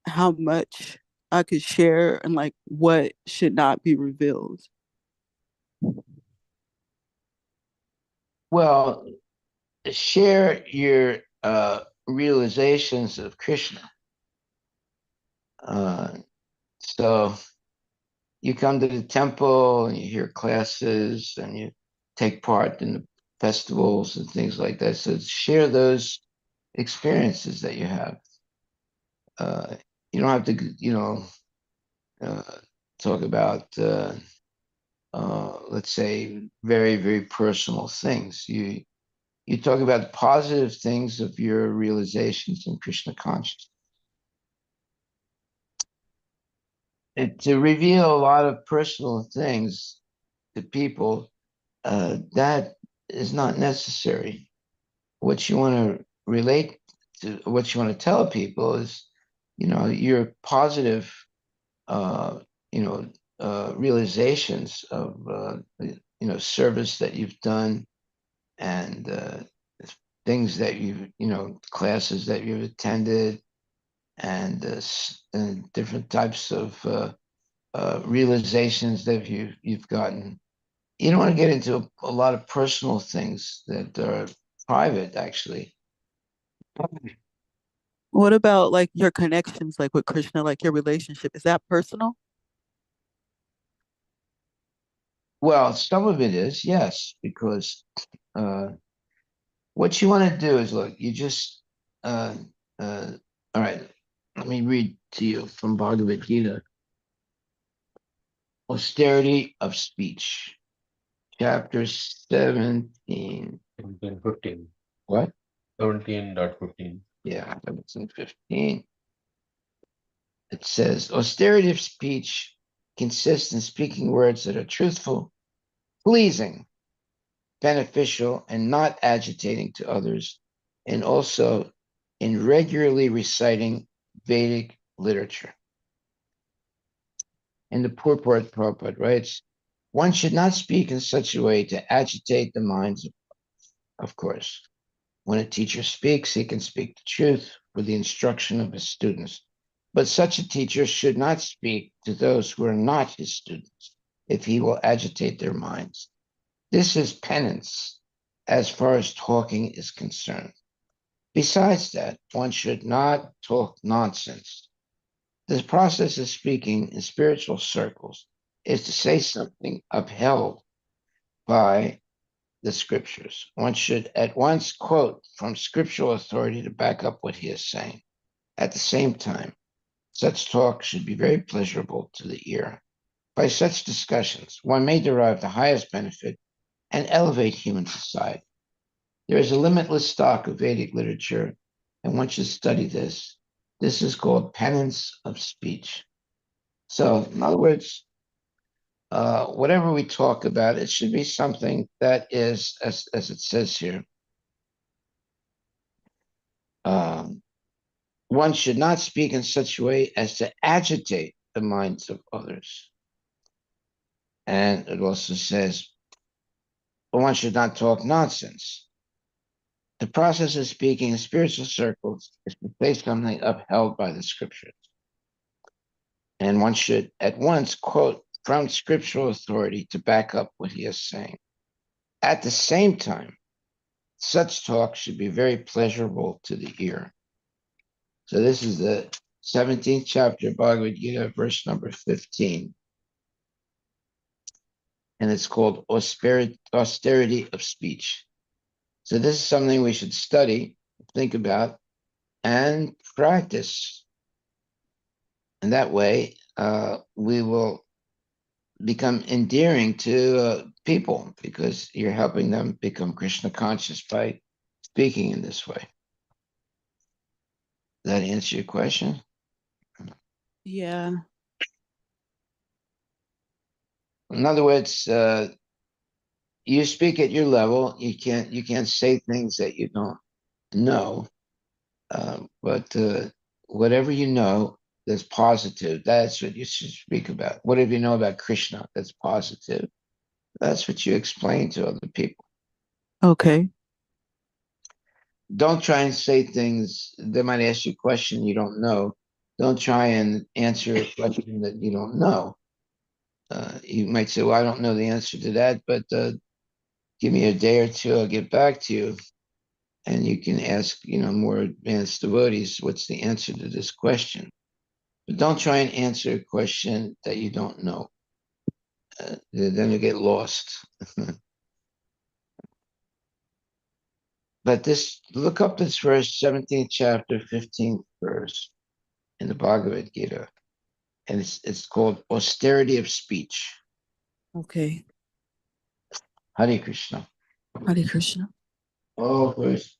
how much I could share and like what should not be revealed. Well, share your realizations of Krishna. So you come to the temple and you hear classes and you take part in the festivals and things like that. So share those experiences that you have. Uh, you don't have to, uh, talk about, let's say, very, very personal things. You talk about positive things of your realizations in Krishna consciousness. And to reveal a lot of personal things to people, that is not necessary. What you want to relate to, what you want to tell people is, your positive, uh, realizations of, service that you've done, and things that classes that you've attended, and different types of realizations that you've gotten. You don't want to get into a lot of personal things that are private, actually. What about like your connections like with Krishna, like your relationship? Is that personal? Well, some of it is, yes, because uh, what you want to do is look, you just, uh, all right, let me read to you from Bhagavad Gita, Austerity of Speech, chapter 17. 15. What? 17.15. Yeah, 17:15. It says, austerity of speech consists in speaking words that are truthful, pleasing, beneficial, and not agitating to others, and also in regularly reciting Vedic literature. And the purport Prabhupada writes, one should not speak in such a way to agitate the minds of course. When a teacher speaks, he can speak the truth for the instruction of his students. But such a teacher should not speak to those who are not his students, if he will agitate their minds. This is penance as far as talking is concerned. Besides that, one should not talk nonsense. The process of speaking in spiritual circles is to say something upheld by the scriptures. One should at once quote from scriptural authority to back up what he is saying. At the same time, such talk should be very pleasurable to the ear. By such discussions, one may derive the highest benefit and elevate human society. There is a limitless stock of Vedic literature, and one should study this. This is called penance of speech. So, in other words, whatever we talk about, it should be something that is, as it says here, um, one should not speak in such a way as to agitate the minds of others. And it also says, one should not talk nonsense. The process of speaking in spiritual circles is to say something upheld by the scriptures. And one should at once quote from scriptural authority to back up what he is saying. At the same time, such talk should be very pleasurable to the ear. So this is the 17th chapter of Bhagavad Gita, verse number 15. And it's called austerity of speech. So this is something we should study, think about, and practice. And that way, we will become endearing to people because you're helping them become Krishna conscious by speaking in this way. Does that answer your question? Yeah. In other words, you speak at your level. You can't say things that you don't know. But whatever you know that's positive, that's what you should speak about. Whatever you know about Krishna that's positive, that's what you explain to other people. Okay. Don't try and say things. They might ask you a question you don't know. Don't try and answer a question that you don't know. You might say, well, I don't know the answer to that, but give me a day or two, I'll get back to you. And you can ask, more advanced devotees, what's the answer to this question? But don't try and answer a question that you don't know. Then you get lost. But look up this verse, 17th chapter, 15th verse in the Bhagavad Gita. And it's called austerity of speech. Okay. Hare Krishna. Hare Krishna. Oh, verse